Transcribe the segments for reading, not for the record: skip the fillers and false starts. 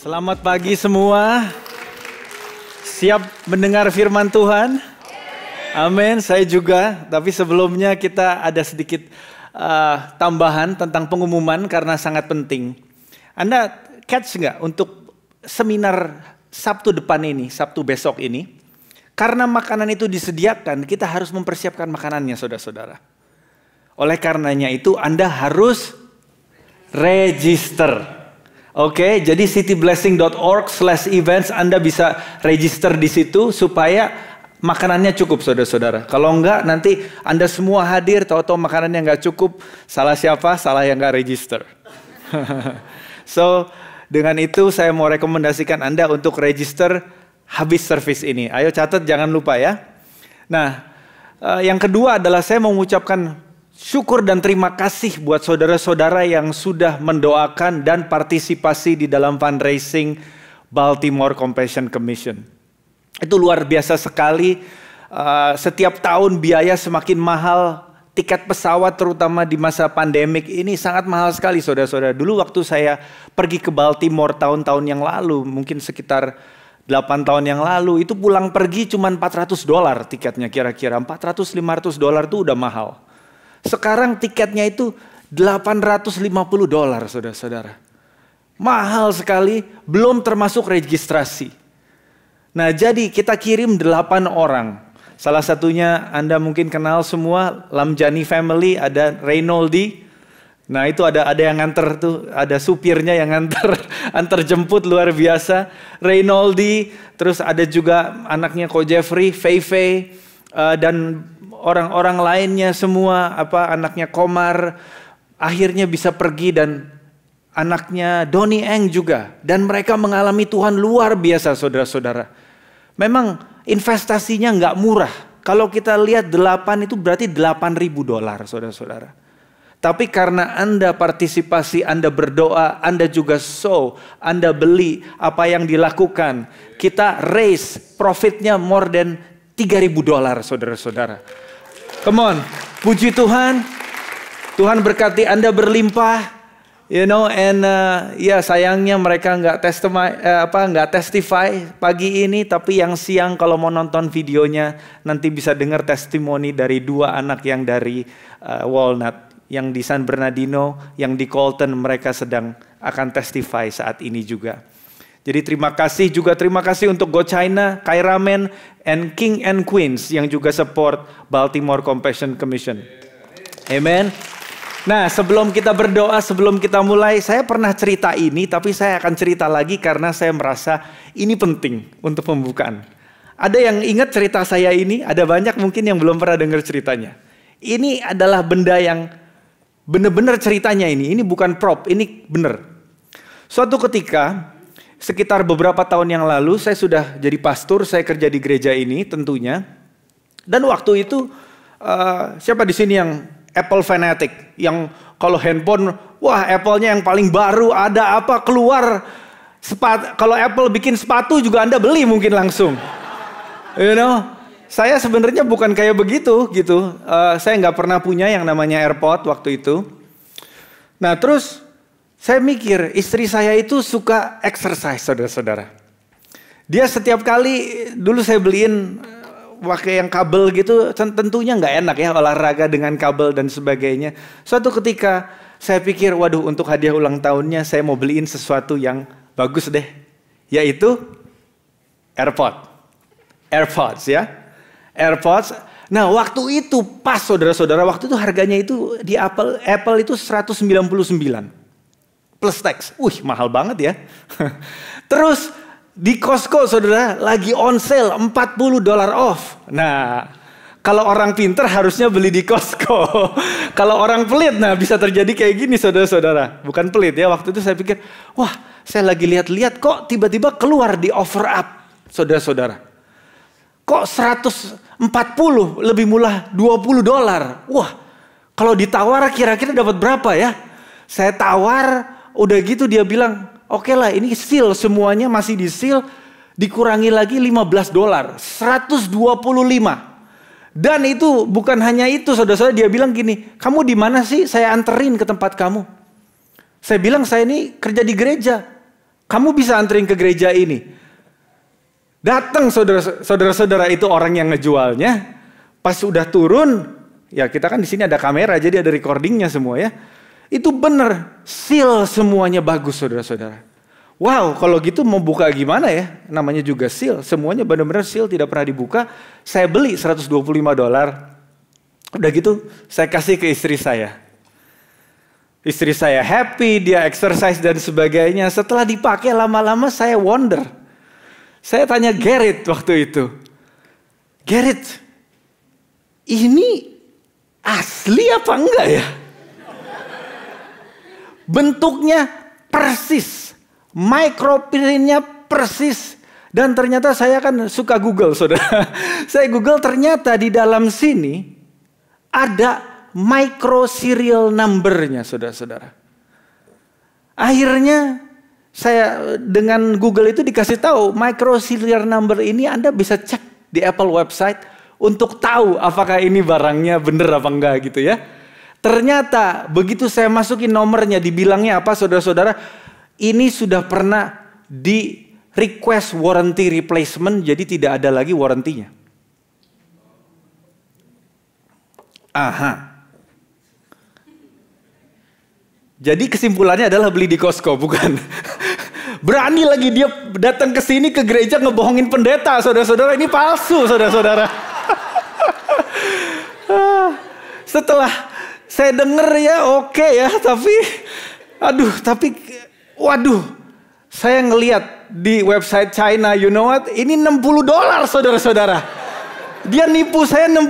Selamat pagi semua. Siap mendengar firman Tuhan? Amin, saya juga. Tapi sebelumnya kita ada sedikit tambahan tentang pengumuman karena sangat penting. Anda catch nggak untuk seminar Sabtu depan ini, Sabtu besok ini? Karena makanan itu disediakan, kita harus mempersiapkan makanannya, saudara-saudara. Oleh karenanya itu Anda harus register. Oke, jadi cityblessing.org/events Anda bisa register di situ supaya makanannya cukup, saudara-saudara. Kalau enggak, nanti Anda semua hadir, tahu-tahu makanannya enggak cukup. Salah siapa? Salah yang enggak register. So, dengan itu saya mau rekomendasikan Anda untuk register habis service ini. Ayo catat, jangan lupa ya. Nah, yang kedua adalah saya mau mengucapkan syukur dan terima kasih buat saudara-saudara yang sudah mendoakan dan partisipasi di dalam fundraising Baltimore Compassion Commission. Itu luar biasa sekali. Setiap tahun biaya semakin mahal. Tiket pesawat terutama di masa pandemik ini sangat mahal sekali, saudara-saudara. Dulu waktu saya pergi ke Baltimore tahun-tahun yang lalu, mungkin sekitar 8 tahun yang lalu, itu pulang pergi cuma $400 tiketnya kira-kira. $400-500 itu udah mahal. Sekarang tiketnya itu $850, saudara-saudara. Mahal sekali, belum termasuk registrasi. Nah, jadi kita kirim 8 orang. Salah satunya Anda mungkin kenal semua, Lamjani family, ada Reynoldi. Nah, itu ada yang nganter tuh, ada supirnya yang antar jemput luar biasa. Reynoldi, terus ada juga anaknya Ko Jeffrey, Fei, dan orang-orang lainnya semua, anaknya Komar akhirnya bisa pergi, dan anaknya Donnie Eng juga, dan mereka mengalami Tuhan luar biasa, saudara-saudara. Memang investasinya nggak murah. Kalau kita lihat 8 itu berarti $8.000, saudara-saudara. Tapi karena Anda partisipasi, Anda berdoa, Anda juga sow, Anda beli apa yang dilakukan, kita raise profitnya more than $3.000, saudara-saudara. Come on, puji Tuhan. Tuhan berkati Anda berlimpah, and ya sayangnya mereka nggak testify pagi ini, tapi yang siang kalau mau nonton videonya nanti bisa dengar testimoni dari 2 anak yang dari Walnut, yang di San Bernardino, yang di Colton, mereka sedang akan testify saat ini juga. Jadi terima kasih untuk Go China, Kairamen, and King and Queens yang juga support Baltimore Compassion Commission. Amen. Nah, sebelum kita berdoa, sebelum kita mulai, saya pernah cerita ini, tapi saya akan cerita lagi karena saya merasa ini penting untuk pembukaan. Ada yang ingat cerita saya ini? Ada banyak mungkin yang belum pernah dengar ceritanya. Ini adalah benda yang benar-benar ceritanya ini bukan prop, ini benar. Suatu ketika, sekitar beberapa tahun yang lalu, saya sudah jadi pastor, saya kerja di gereja ini tentunya. Dan waktu itu, siapa di sini yang Apple fanatic? Yang kalau handphone, wah Apple-nya yang paling baru, ada apa keluar. Kalau Apple bikin sepatu juga Anda beli mungkin langsung. Saya sebenarnya bukan kayak begitu gitu. Saya nggak pernah punya yang namanya AirPod waktu itu. Nah terus, saya mikir, istri saya itu suka exercise, saudara-saudara. Dia setiap kali, dulu saya beliin pakai yang kabel gitu, tentunya nggak enak ya olahraga dengan kabel dan sebagainya. Suatu ketika saya pikir, waduh untuk hadiah ulang tahunnya saya mau beliin sesuatu yang bagus deh. Yaitu AirPods ya. AirPods. Nah waktu itu pas saudara-saudara, waktu itu harganya itu di Apple itu $199. Plus tax, mahal banget ya. Terus di Costco saudara lagi on sale $40 off. Nah, kalau orang pinter harusnya beli di Costco. Kalau orang pelit, nah bisa terjadi kayak gini saudara-saudara. Bukan pelit ya, waktu itu saya pikir, wah saya lagi lihat-lihat kok tiba-tiba keluar di offer up, saudara-saudara. Kok 140 lebih murah $20. Wah, kalau ditawar kira-kira dapat berapa ya? Saya tawar. Udah gitu dia bilang, oke lah ini seal, semuanya masih di seal, dikurangi lagi $15, 125. Dan itu bukan hanya itu, saudara-saudara, dia bilang gini, kamu di mana sih? Saya anterin ke tempat kamu. Saya bilang saya ini kerja di gereja. Kamu bisa anterin ke gereja ini. Datang saudara-saudara itu orang yang ngejualnya. Pas udah turun, ya kita kan di sini ada kamera, jadi ada recordingnya semua ya. Itu bener, seal semuanya bagus saudara-saudara. Wow, kalau gitu mau buka gimana ya? Namanya juga seal, semuanya benar-benar seal, tidak pernah dibuka. Saya beli $125. Udah gitu, saya kasih ke istri saya. Istri saya happy, dia exercise dan sebagainya. Setelah dipakai lama-lama saya wonder. Saya tanya Gerrit waktu itu. Gerrit, ini asli apa enggak ya? Bentuknya persis, microprintnya persis. Dan ternyata saya kan suka Google, saudara. Saya Google, ternyata di dalam sini ada micro serial number-nya, saudara-saudara. Akhirnya saya dengan Google itu dikasih tahu micro serial number ini Anda bisa cek di Apple website untuk tahu apakah ini barangnya bener apa enggak gitu ya. Ternyata begitu saya masukin nomornya, dibilangnya apa saudara-saudara? Ini sudah pernah di request warranty replacement, jadi tidak ada lagi warrantinya. Aha. Jadi kesimpulannya adalah beli di Costco, bukan? Berani lagi dia datang ke sini ke gereja ngebohongin pendeta, saudara-saudara. Ini palsu, saudara-saudara. Setelah saya denger ya oke ya, tapi waduh, saya ngelihat di website China, you know what? Ini $60, saudara-saudara. Dia nipu saya $65.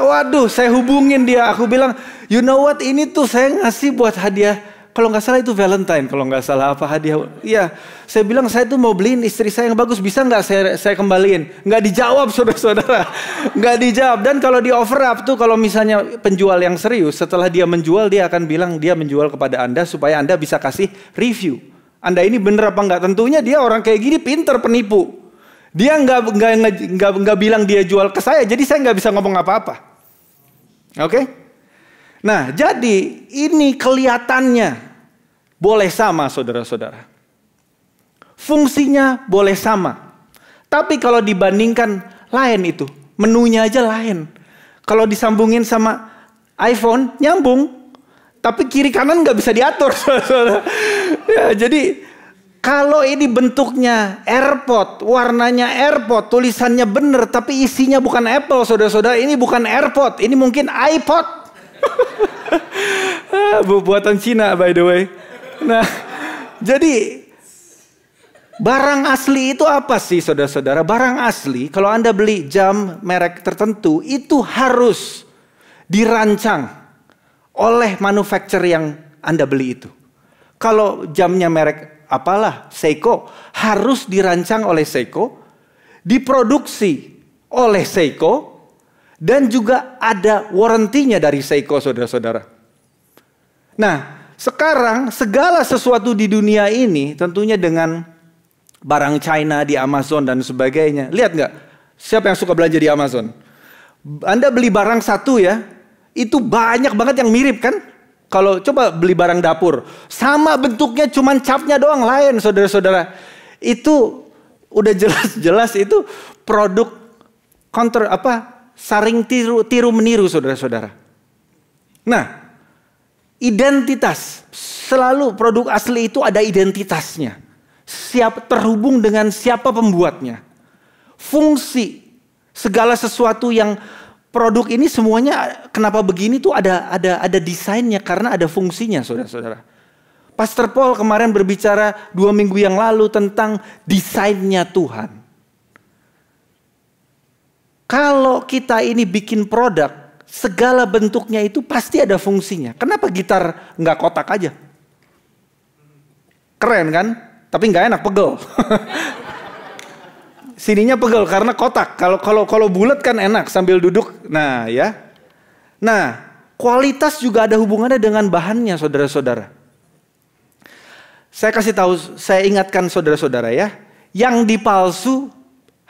Waduh, saya hubungin dia, aku bilang, you know what? Ini tuh saya ngasih buat hadiah. Kalau nggak salah itu Valentine, kalau nggak salah apa hadiah. Iya, saya bilang saya tuh mau beliin istri saya yang bagus, bisa nggak saya kembaliin? Nggak dijawab, saudara-saudara. Nggak dijawab. Dan kalau di offer up tuh, kalau misalnya penjual yang serius, setelah dia menjual, dia akan bilang dia menjual kepada Anda supaya Anda bisa kasih review. Anda ini bener apa nggak? Tentunya dia orang kayak gini pinter penipu. Dia nggak bilang dia jual ke saya, jadi saya nggak bisa ngomong apa-apa. Oke? Nah, jadi ini kelihatannya boleh sama, saudara-saudara. Fungsinya boleh sama. Tapi kalau dibandingkan lain itu, menunya aja lain. Kalau disambungin sama iPhone, nyambung. Tapi kiri kanan nggak bisa diatur, saudara. Ya, jadi kalau ini bentuknya AirPod, warnanya AirPod, tulisannya bener, tapi isinya bukan Apple, saudara-saudara. Ini bukan AirPod, ini mungkin iPod. Buatan Cina, by the way. Nah, jadi barang asli itu apa sih, saudara-saudara? Barang asli, kalau Anda beli jam merek tertentu, itu harus dirancang oleh manufacturer yang Anda beli itu. Kalau jamnya merek apalah, Seiko, harus dirancang oleh Seiko, diproduksi oleh Seiko, dan juga ada warrantinya dari Seiko, saudara-saudara. Nah, sekarang segala sesuatu di dunia ini tentunya dengan barang China di Amazon dan sebagainya. Lihat nggak? Siapa yang suka belanja di Amazon? Anda beli barang satu ya, itu banyak banget yang mirip kan? Kalau coba beli barang dapur, sama bentuknya cuman capnya doang lain, saudara-saudara. Itu udah jelas-jelas itu produk counter saring tiru meniru, saudara-saudara. Nah, identitas, selalu produk asli itu ada identitasnya. Terhubung dengan siapa pembuatnya. Fungsi, segala sesuatu yang produk ini semuanya kenapa begini tuh ada desainnya karena ada fungsinya, saudara-saudara. Pastor Paul kemarin berbicara 2 minggu yang lalu tentang desainnya Tuhan. Kalau kita ini bikin produk, segala bentuknya itu pasti ada fungsinya. Kenapa gitar nggak kotak aja? Keren kan? Tapi nggak enak, pegel. Sininya pegel karena kotak. Kalau bulat kan enak sambil duduk. Nah ya. Nah, kualitas juga ada hubungannya dengan bahannya, saudara-saudara. Saya kasih tahu, saya ingatkan saudara-saudara ya. Yang dipalsu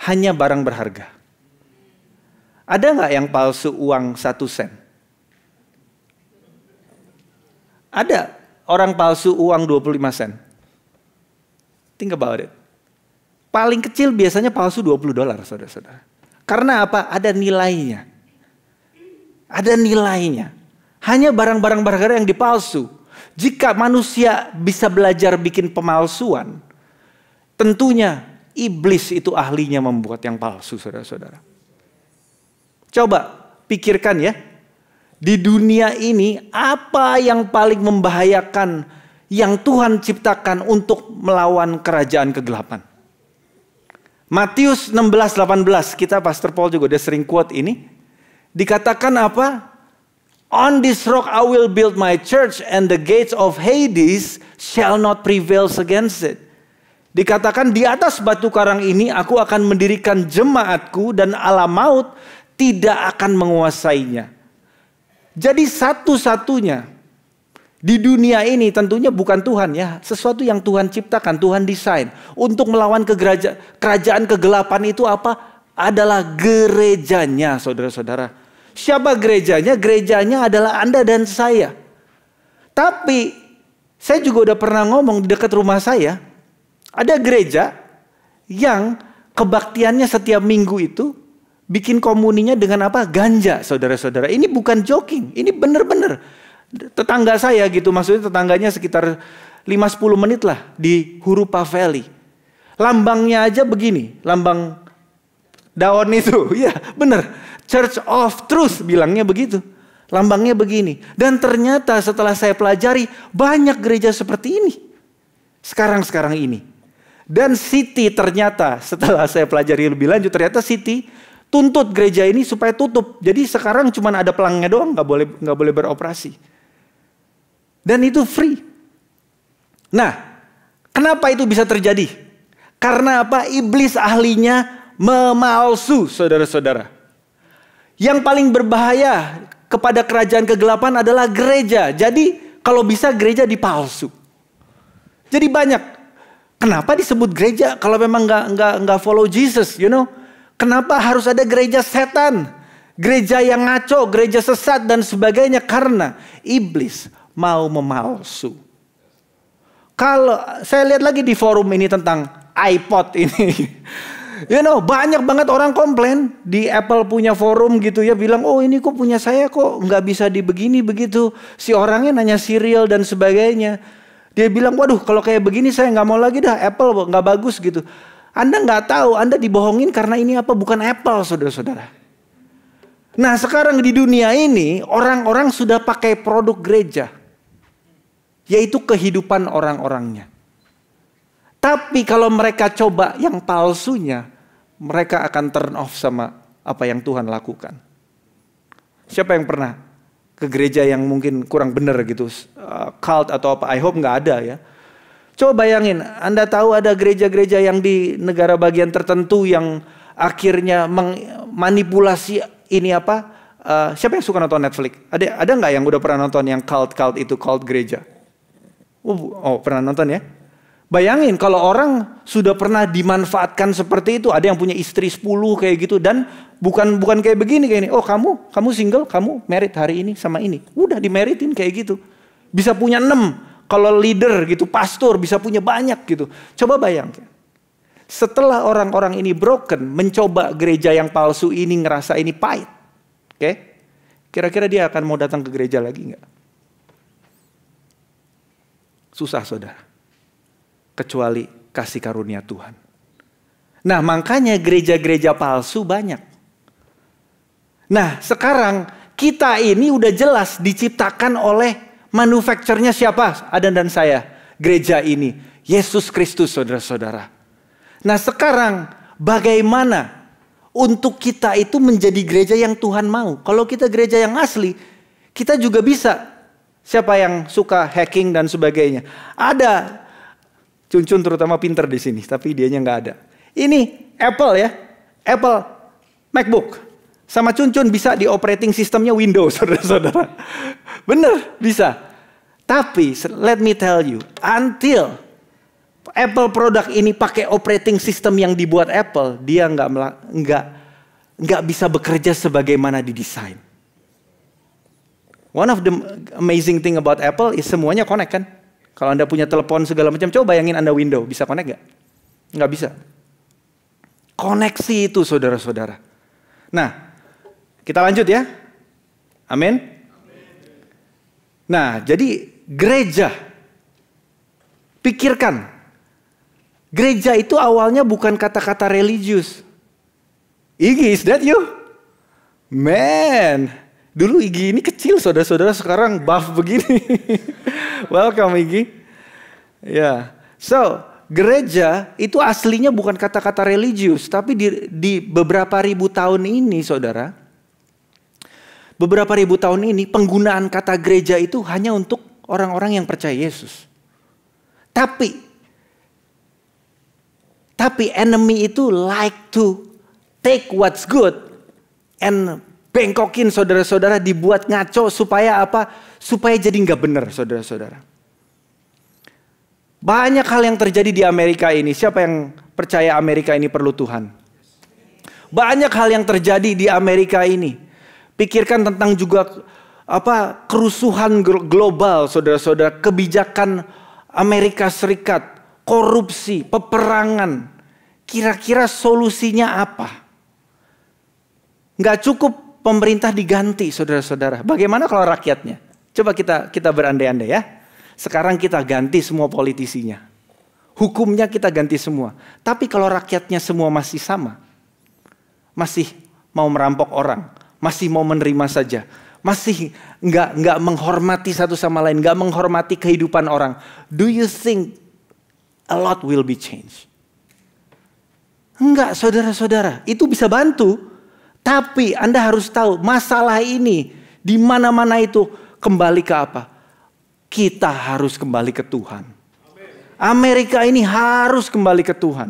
hanya barang berharga. Ada nggak yang palsu uang 1 sen? Ada orang palsu uang 25 sen. Think about it. Paling kecil biasanya palsu $20, saudara-saudara. Karena apa? Ada nilainya. Ada nilainya. Hanya barang-barang yang dipalsu. Jika manusia bisa belajar bikin pemalsuan, tentunya iblis itu ahlinya membuat yang palsu, saudara-saudara. Coba pikirkan ya. Di dunia ini apa yang paling membahayakan yang Tuhan ciptakan untuk melawan kerajaan kegelapan? Matius 16:18, kita Pastor Paul juga udah sering quote ini. Dikatakan apa? On this rock I will build my church and the gates of Hades shall not prevail against it. Dikatakan di atas batu karang ini aku akan mendirikan jemaatku dan alam maut tidak akan menguasainya. Jadi satu-satunya di dunia ini tentunya bukan Tuhan ya. Sesuatu yang Tuhan ciptakan, Tuhan desain. Untuk melawan kerajaan kegelapan itu apa? Adalah gerejanya, saudara-saudara. Siapa gerejanya? Gerejanya adalah Anda dan saya. Tapi saya juga udah pernah ngomong di dekat rumah saya. Ada gereja yang kebaktiannya setiap minggu itu bikin komuninya dengan apa? Ganja, saudara-saudara. Ini bukan joking, ini benar-benar. Tetangga saya gitu, maksudnya tetangganya sekitar 5-10 menit lah di Hurupa Valley. Lambangnya aja begini, lambang daun itu. Ya benar, Church of Truth bilangnya begitu. Lambangnya begini. Dan ternyata setelah saya pelajari, banyak gereja seperti ini. Sekarang ini. Dan City ternyata setelah saya pelajari lebih lanjut, ternyata City tuntut gereja ini supaya tutup. Jadi sekarang cuma ada pelangnya doang, nggak boleh beroperasi. Dan itu free. Nah, kenapa itu bisa terjadi? Karena apa? Iblis ahlinya memalsu, saudara-saudara. Yang paling berbahaya kepada kerajaan kegelapan adalah gereja. Jadi kalau bisa gereja dipalsu. Jadi banyak. Kenapa disebut gereja kalau memang nggak follow Jesus, you know? Kenapa harus ada gereja setan, gereja yang ngaco, gereja sesat dan sebagainya? Karena iblis mau memalsu. Kalau saya lihat lagi di forum ini tentang iPod ini, you know, banyak banget orang komplain di Apple punya forum gitu ya, bilang oh ini kok punya saya kok nggak bisa dibegini begitu. Si orangnya nanya serial dan sebagainya. Dia bilang waduh kalau kayak begini saya nggak mau lagi dah, Apple nggak bagus gitu. Anda nggak tahu, Anda dibohongin karena ini apa? Bukan Apple, saudara-saudara. Nah sekarang di dunia ini orang-orang sudah pakai produk gereja, yaitu kehidupan orang-orangnya. Tapi kalau mereka coba yang palsunya, mereka akan turn off sama apa yang Tuhan lakukan. Siapa yang pernah ke gereja yang mungkin kurang benar gitu, cult atau apa? I hope nggak ada ya. Coba bayangin, Anda tahu ada gereja-gereja yang di negara bagian tertentu yang akhirnya memanipulasi ini apa? Siapa yang suka nonton Netflix? Ada nggak yang udah pernah nonton yang cult itu, cult gereja? Oh pernah nonton ya? Bayangin kalau orang sudah pernah dimanfaatkan seperti itu, ada yang punya istri 10 kayak gitu dan bukan kayak begini kayak ini. Oh kamu single, kamu married hari ini sama ini. Udah dimeritin kayak gitu. Bisa punya 6. Kalau leader gitu, pastor bisa punya banyak gitu. Coba bayangkan. Setelah orang-orang ini broken, mencoba gereja yang palsu ini ngerasa ini pahit. Oke? Kira-kira dia akan mau datang ke gereja lagi nggak? Susah saudara. Kecuali kasih karunia Tuhan. Nah makanya gereja-gereja palsu banyak. Nah sekarang kita ini udah jelas diciptakan oleh manufakturnya siapa? Ada dan saya. Gereja ini. Yesus Kristus saudara-saudara. Nah sekarang bagaimana untuk kita itu menjadi gereja yang Tuhan mau? Kalau kita gereja yang asli, kita juga bisa. Siapa yang suka hacking dan sebagainya? Ada. Cuncun terutama pinter di sini, tapi dianya nggak ada. Ini Apple ya. Apple MacBook. Sama Cuncun bisa di operating sistemnya Windows, saudara-saudara. Bener, bisa. Tapi let me tell you, until Apple produk ini pakai operating system yang dibuat Apple, dia nggak bisa bekerja sebagaimana didesain. One of the amazing thing about Apple is semuanya connect kan? Kalau Anda punya telepon segala macam, coba bayangin Anda window, bisa connect nggak? Nggak bisa. Koneksi itu saudara-saudara. Nah, kita lanjut ya. Amin. Nah, jadi gereja. Pikirkan. Gereja itu awalnya bukan kata-kata religius. Iggy, is that you? Man, dulu Iggy ini kecil saudara-saudara, sekarang buff begini. Welcome Iggy. Ya, so gereja itu aslinya bukan kata-kata religius, tapi di beberapa ribu tahun ini saudara, beberapa ribu tahun ini penggunaan kata gereja itu hanya untuk orang-orang yang percaya Yesus. Tapi enemy itu like to take what's good and bengkokin saudara-saudara, dibuat ngaco supaya apa? Supaya jadi nggak benar saudara-saudara. Banyak hal yang terjadi di Amerika ini. Siapa yang percaya Amerika ini perlu Tuhan? Banyak hal yang terjadi di Amerika ini. Pikirkan tentang juga kerusuhan global saudara-saudara, kebijakan Amerika Serikat, korupsi, peperangan. Kira-kira solusinya apa? Nggak cukup pemerintah diganti saudara-saudara. Bagaimana kalau rakyatnya? Coba kita berandai-andai ya. Sekarang kita ganti semua politisinya. Hukumnya kita ganti semua. Tapi kalau rakyatnya semua masih sama. Masih mau merampok orang. Masih mau menerima saja. Masih nggak menghormati satu sama lain. Nggak menghormati kehidupan orang. Do you think a lot will be changed? Enggak saudara-saudara, itu bisa bantu. Tapi Anda harus tahu masalah ini di mana-mana itu kembali ke apa? Kita harus kembali ke Tuhan. Amerika ini harus kembali ke Tuhan.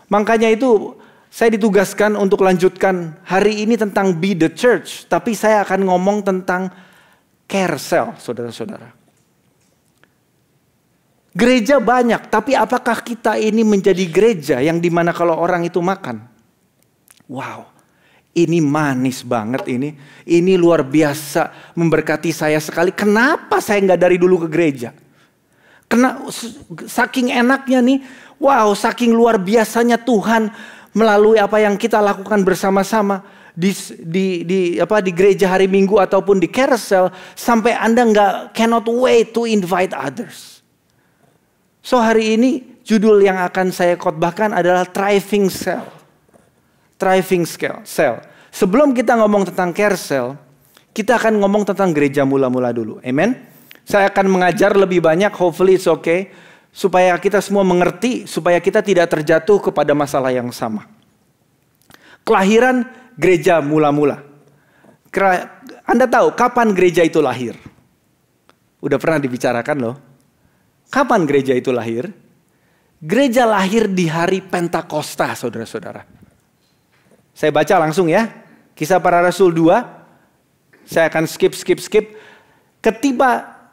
Makanya itu saya ditugaskan untuk lanjutkan hari ini tentang Be the Church. Tapi saya akan ngomong tentang carousel saudara-saudara. Gereja banyak, tapi apakah kita ini menjadi gereja yang dimana kalau orang itu makan? Wow, ini manis banget ini. Ini luar biasa memberkati saya sekali. Kenapa saya nggak dari dulu ke gereja? Saking enaknya nih, wow, saking luar biasanya Tuhan melalui apa yang kita lakukan bersama-sama di gereja hari Minggu ataupun di carousel, sampai Anda cannot wait to invite others. So hari ini judul yang akan saya khotbahkan adalah Thriving Cell. Thriving Cell. Sebelum kita ngomong tentang carousel, kita akan ngomong tentang gereja mula-mula dulu. Amen. Saya akan mengajar lebih banyak, hopefully it's okay, supaya kita semua mengerti, supaya kita tidak terjatuh kepada masalah yang sama. Kelahiran gereja mula-mula. Anda tahu kapan gereja itu lahir? Udah pernah dibicarakan loh. Kapan gereja itu lahir? Gereja lahir di hari Pentakosta, saudara-saudara. Saya baca langsung ya. Kisah Para Rasul 2. Saya akan skip.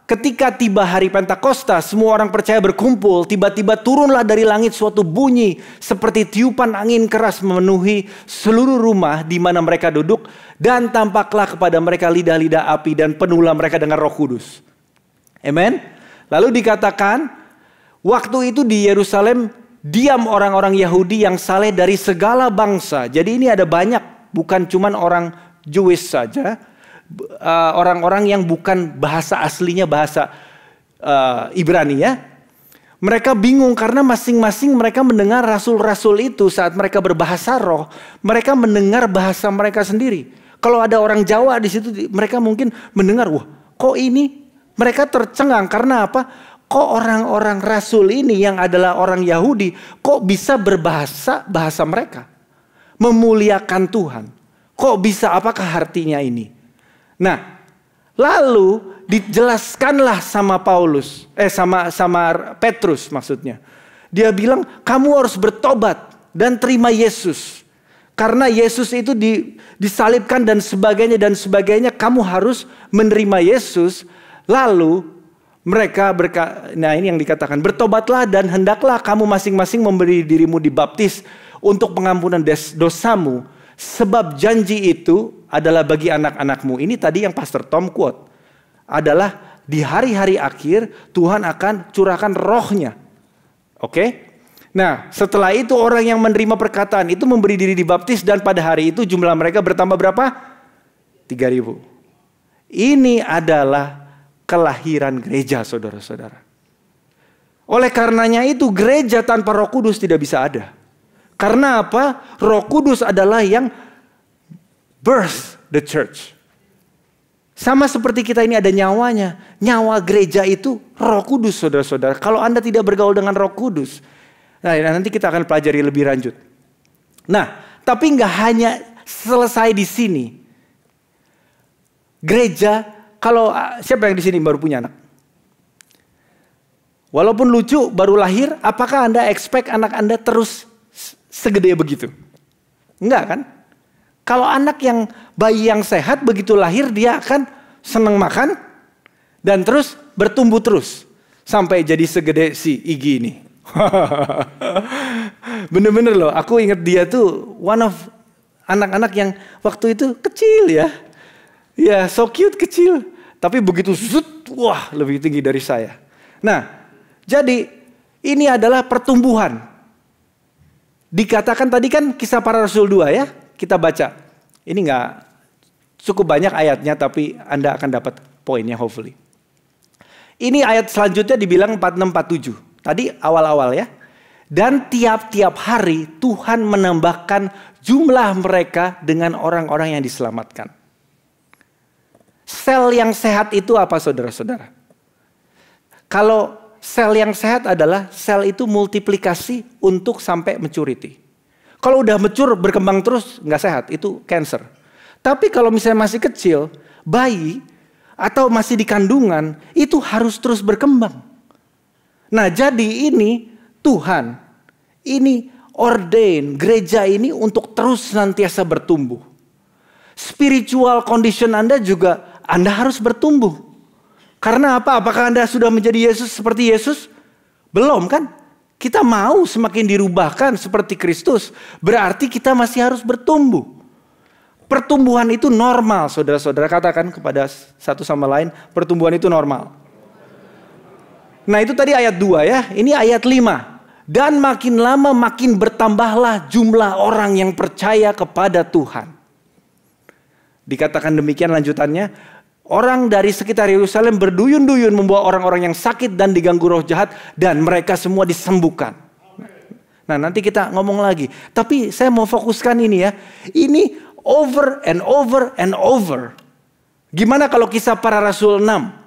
Ketika tiba hari Pentakosta, semua orang percaya berkumpul. Tiba-tiba turunlah dari langit suatu bunyi seperti tiupan angin keras memenuhi seluruh rumah di mana mereka duduk. Dan tampaklah kepada mereka lidah-lidah api dan penuhlah mereka dengan Roh Kudus. Amen. Lalu dikatakan, waktu itu di Yerusalem diam orang-orang Yahudi yang saleh dari segala bangsa. Jadi ini ada banyak, bukan cuma orang Jewish saja. Orang-orang yang bukan bahasa aslinya bahasa Ibrani ya. Mereka bingung karena masing-masing mereka mendengar rasul-rasul itu saat mereka berbahasa roh. Mereka mendengar bahasa mereka sendiri. Kalau ada orang Jawa di situ, mereka mungkin mendengar, wah kok ini? Mereka tercengang karena apa? Kok orang-orang rasul ini yang adalah orang Yahudi kok bisa berbahasa bahasa mereka? Memuliakan Tuhan. Kok bisa, apakah artinya ini? Nah, lalu dijelaskanlah sama Petrus maksudnya. Dia bilang, kamu harus bertobat dan terima Yesus. Karena Yesus itu disalibkan dan sebagainya, kamu harus menerima Yesus. Lalu mereka nah ini yang dikatakan, bertobatlah dan hendaklah kamu masing-masing memberi dirimu dibaptis untuk pengampunan dosamu, sebab janji itu adalah bagi anak-anakmu. Ini tadi yang Pastor Tom quote, adalah di hari-hari akhir Tuhan akan curahkan rohnya. Oke? Nah, setelah itu orang yang menerima perkataan itu memberi diri dibaptis, dan pada hari itu jumlah mereka bertambah berapa? 3.000. Ini adalah kelahiran gereja, saudara-saudara. Oleh karenanya itu gereja tanpa Roh Kudus tidak bisa ada. Karena apa? Roh Kudus adalah yang birth the church. Sama seperti kita ini ada nyawanya. Nyawa gereja itu Roh Kudus, saudara-saudara. Kalau Anda tidak bergaul dengan Roh Kudus, nah nanti kita akan pelajari lebih lanjut. Nah, tapi nggak hanya selesai di sini. Gereja, kalau siapa yang di sini baru punya anak? Walaupun lucu, baru lahir, apakah Anda expect anak Anda terus segede begitu? Enggak kan? Kalau anak yang bayi yang sehat begitu lahir, dia akan senang makan dan terus bertumbuh terus sampai jadi segede si Igi ini. Bener-bener loh, aku ingat dia tuh one of anak-anak yang waktu itu kecil ya. Ya, so cute kecil. Tapi begitu wah lebih tinggi dari saya. Nah, jadi ini adalah pertumbuhan. Dikatakan tadi kan Kisah Para Rasul 2 ya, kita baca. Ini nggak cukup banyak ayatnya, tapi Anda akan dapat poinnya hopefully. Ini ayat selanjutnya dibilang 46-47. Tadi awal-awal ya. Dan tiap-tiap hari Tuhan menambahkan jumlah mereka dengan orang-orang yang diselamatkan. Sel yang sehat itu apa, saudara-saudara? Kalau sel yang sehat adalah sel itu multiplikasi untuk sampai maturity. Kalau udah mature berkembang terus nggak sehat, itu cancer. Tapi kalau misalnya masih kecil, bayi atau masih di kandungan, itu harus terus berkembang. Nah, jadi ini Tuhan, ini ordain gereja ini untuk terus senantiasa bertumbuh. Spiritual condition Anda juga, Anda harus bertumbuh. Karena apa? Apakah Anda sudah menjadi Yesus seperti Yesus? Belum kan? Kita mau semakin dirubahkan seperti Kristus. Berarti kita masih harus bertumbuh. Pertumbuhan itu normal, saudara-saudara. Katakan kepada satu sama lain, pertumbuhan itu normal. Nah itu tadi ayat 2 ya, ini ayat 5. Dan makin lama makin bertambahlah jumlah orang yang percaya kepada Tuhan. Dikatakan demikian lanjutannya, orang dari sekitar Yerusalem berduyun-duyun membawa orang-orang yang sakit dan diganggu roh jahat, dan mereka semua disembuhkan. Nah nanti kita ngomong lagi, tapi saya mau fokuskan ini ya, ini over and over and over. Gimana kalau Kisah Para Rasul 6?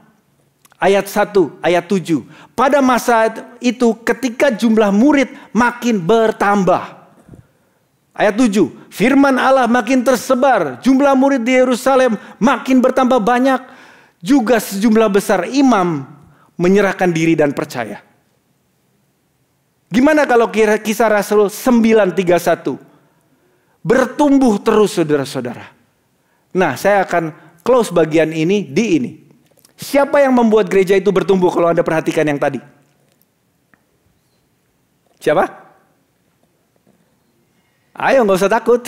Ayat 1, ayat 7. Pada masa itu ketika jumlah murid makin bertambah. Ayat 7. Firman Allah makin tersebar. Jumlah murid di Yerusalem makin bertambah banyak. Juga sejumlah besar imam menyerahkan diri dan percaya. Gimana kalau Kisah Rasul 9:31? Bertumbuh terus, saudara-saudara. Nah, saya akan close bagian ini di ini. Siapa yang membuat gereja itu bertumbuh kalau Anda perhatikan yang tadi? Siapa? Ayo, nggak usah takut.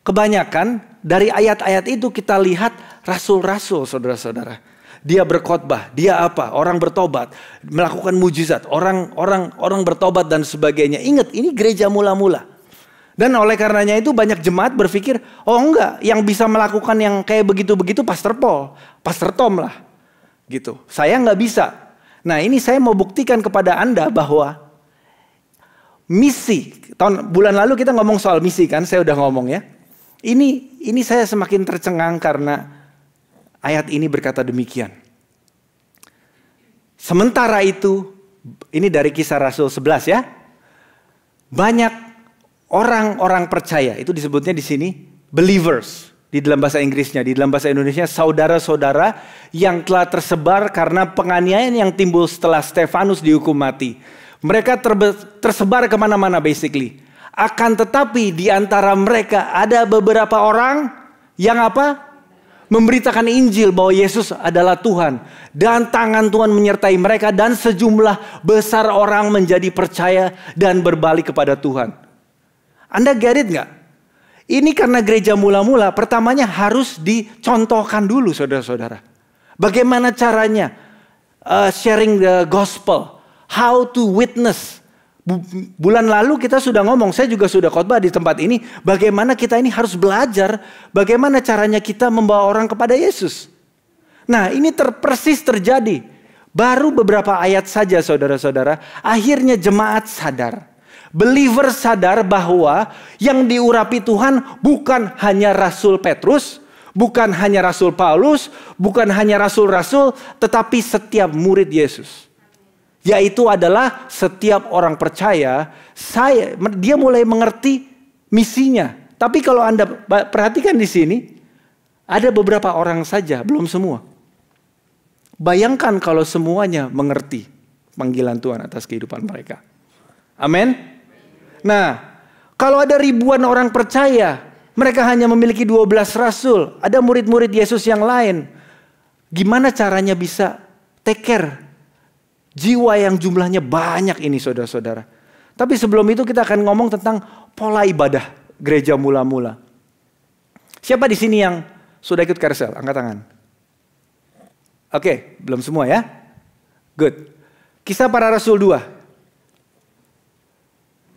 Kebanyakan dari ayat-ayat itu kita lihat rasul-rasul, saudara-saudara. Dia berkhotbah, dia apa? Orang bertobat, melakukan mujizat, orang bertobat dan sebagainya. Ingat, ini gereja mula-mula. Dan oleh karenanya itu banyak jemaat berpikir, oh enggak, yang bisa melakukan yang kayak begitu-begitu Pastor Paul, Pastor Tom lah. Gitu. Saya nggak bisa. Nah ini saya mau buktikan kepada Anda bahwa misi, bulan lalu kita ngomong soal misi kan, saya udah ngomong ya. Ini saya semakin tercengang karena ayat ini berkata demikian. Sementara itu, ini dari Kisah Rasul 11 ya. Banyak orang-orang percaya, itu disebutnya di sini believers di dalam bahasa Inggrisnya, di dalam bahasa Indonesia saudara-saudara yang telah tersebar karena penganiayaan yang timbul setelah Stefanus dihukum mati. Mereka tersebar kemana-mana basically. Akan tetapi di antara mereka ada beberapa orang yang apa? Memberitakan Injil bahwa Yesus adalah Tuhan. Dan tangan Tuhan menyertai mereka dan sejumlah besar orang menjadi percaya dan berbalik kepada Tuhan. Anda get it nggak? Ini karena gereja mula-mula, pertamanya harus dicontohkan dulu saudara-saudara. Bagaimana caranya sharing the gospel, how to witness. Bulan lalu kita sudah ngomong, saya juga sudah khotbah di tempat ini, bagaimana kita ini harus belajar, bagaimana caranya kita membawa orang kepada Yesus. Nah, ini persis terjadi. Baru beberapa ayat saja saudara-saudara, akhirnya jemaat sadar. Believer sadar bahwa yang diurapi Tuhan bukan hanya Rasul Petrus, bukan hanya Rasul Paulus, bukan hanya rasul-rasul, tetapi setiap murid Yesus. Yaitu adalah setiap orang percaya, dia mulai mengerti misinya. Tapi kalau Anda perhatikan di sini, ada beberapa orang saja, belum semua. Bayangkan kalau semuanya mengerti panggilan Tuhan atas kehidupan mereka. Amin. Nah, kalau ada ribuan orang percaya, mereka hanya memiliki 12 rasul, ada murid-murid Yesus yang lain. Gimana caranya bisa take care jiwa yang jumlahnya banyak ini saudara-saudara. Tapi sebelum itu kita akan ngomong tentang pola ibadah gereja mula-mula. Siapa di sini yang sudah ikut Carousel? Angkat tangan. Oke, belum semua ya? Good. Kisah Para Rasul 2.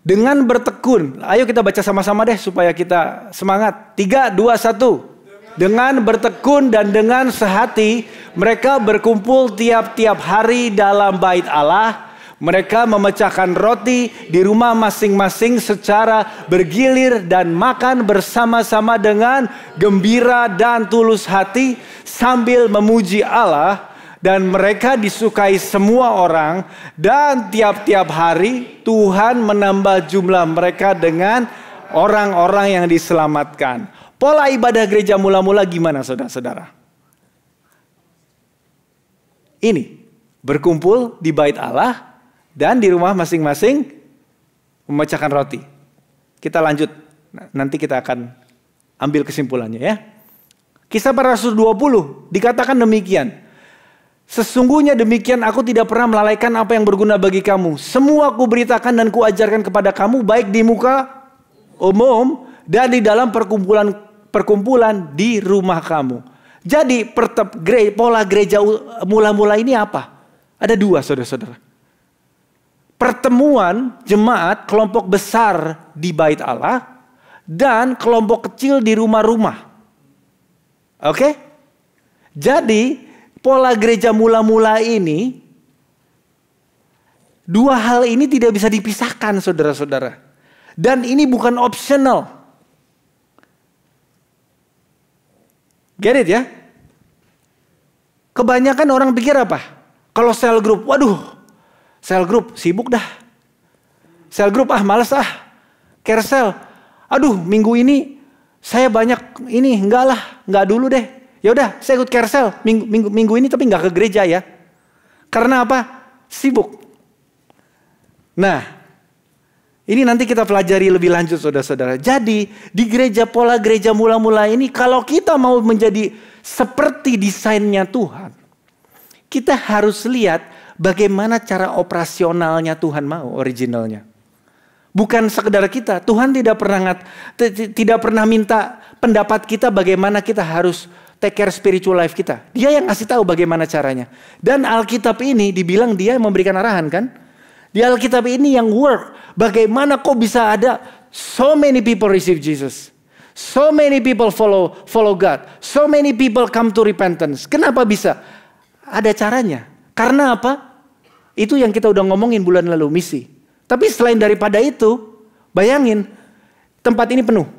Dengan bertekun, ayo kita baca sama-sama deh supaya kita semangat. 3, 2, 1. Dengan bertekun dan dengan sehati, mereka berkumpul tiap-tiap hari dalam bait Allah. Mereka memecahkan roti di rumah masing-masing secara bergilir dan makan bersama-sama dengan gembira dan tulus hati sambil memuji Allah. Dan mereka disukai semua orang, dan tiap-tiap hari Tuhan menambah jumlah mereka dengan orang-orang yang diselamatkan. Pola ibadah gereja mula-mula gimana saudara-saudara? Ini, berkumpul di bait Allah dan di rumah masing-masing memecahkan roti. Kita lanjut, nanti kita akan ambil kesimpulannya ya. Kisah Para Rasul 20 dikatakan demikian. Sesungguhnya demikian, aku tidak pernah melalaikan apa yang berguna bagi kamu. Semua aku beritakan dan kuajarkan kepada kamu, baik di muka umum dan di dalam perkumpulan di rumah kamu. Jadi pola gereja mula-mula ini apa? Ada dua saudara-saudara. Pertemuan jemaat kelompok besar di bait Allah dan kelompok kecil di rumah-rumah. Oke? Jadi pola gereja mula-mula ini, dua hal ini tidak bisa dipisahkan saudara-saudara. Dan ini bukan optional. Get it ya? Kebanyakan orang pikir apa? Kalau cell group, waduh, cell group sibuk dah. Cell group males Carousel, aduh minggu ini saya banyak ini, enggak dulu deh. Ya udah, saya ikut Carousel minggu ini tapi nggak ke gereja ya. Karena apa? Sibuk. Nah, ini nanti kita pelajari lebih lanjut saudara-saudara. Jadi di pola gereja mula-mula ini, kalau kita mau menjadi seperti desainnya Tuhan, kita harus lihat bagaimana cara operasionalnya Tuhan mau, originalnya. Bukan sekedar kita. Tuhan tidak pernah minta pendapat kita bagaimana kita harus take care spiritual life kita. Dia yang ngasih tahu bagaimana caranya. Dan Alkitab ini dibilang dia yang memberikan arahan kan. Di Alkitab ini yang work. Bagaimana kok bisa ada so many people receive Jesus. So many people follow God. So many people come to repentance. Kenapa bisa? Ada caranya. Karena apa? Itu yang kita udah ngomongin bulan lalu, misi. Tapi selain daripada itu, bayangin tempat ini penuh.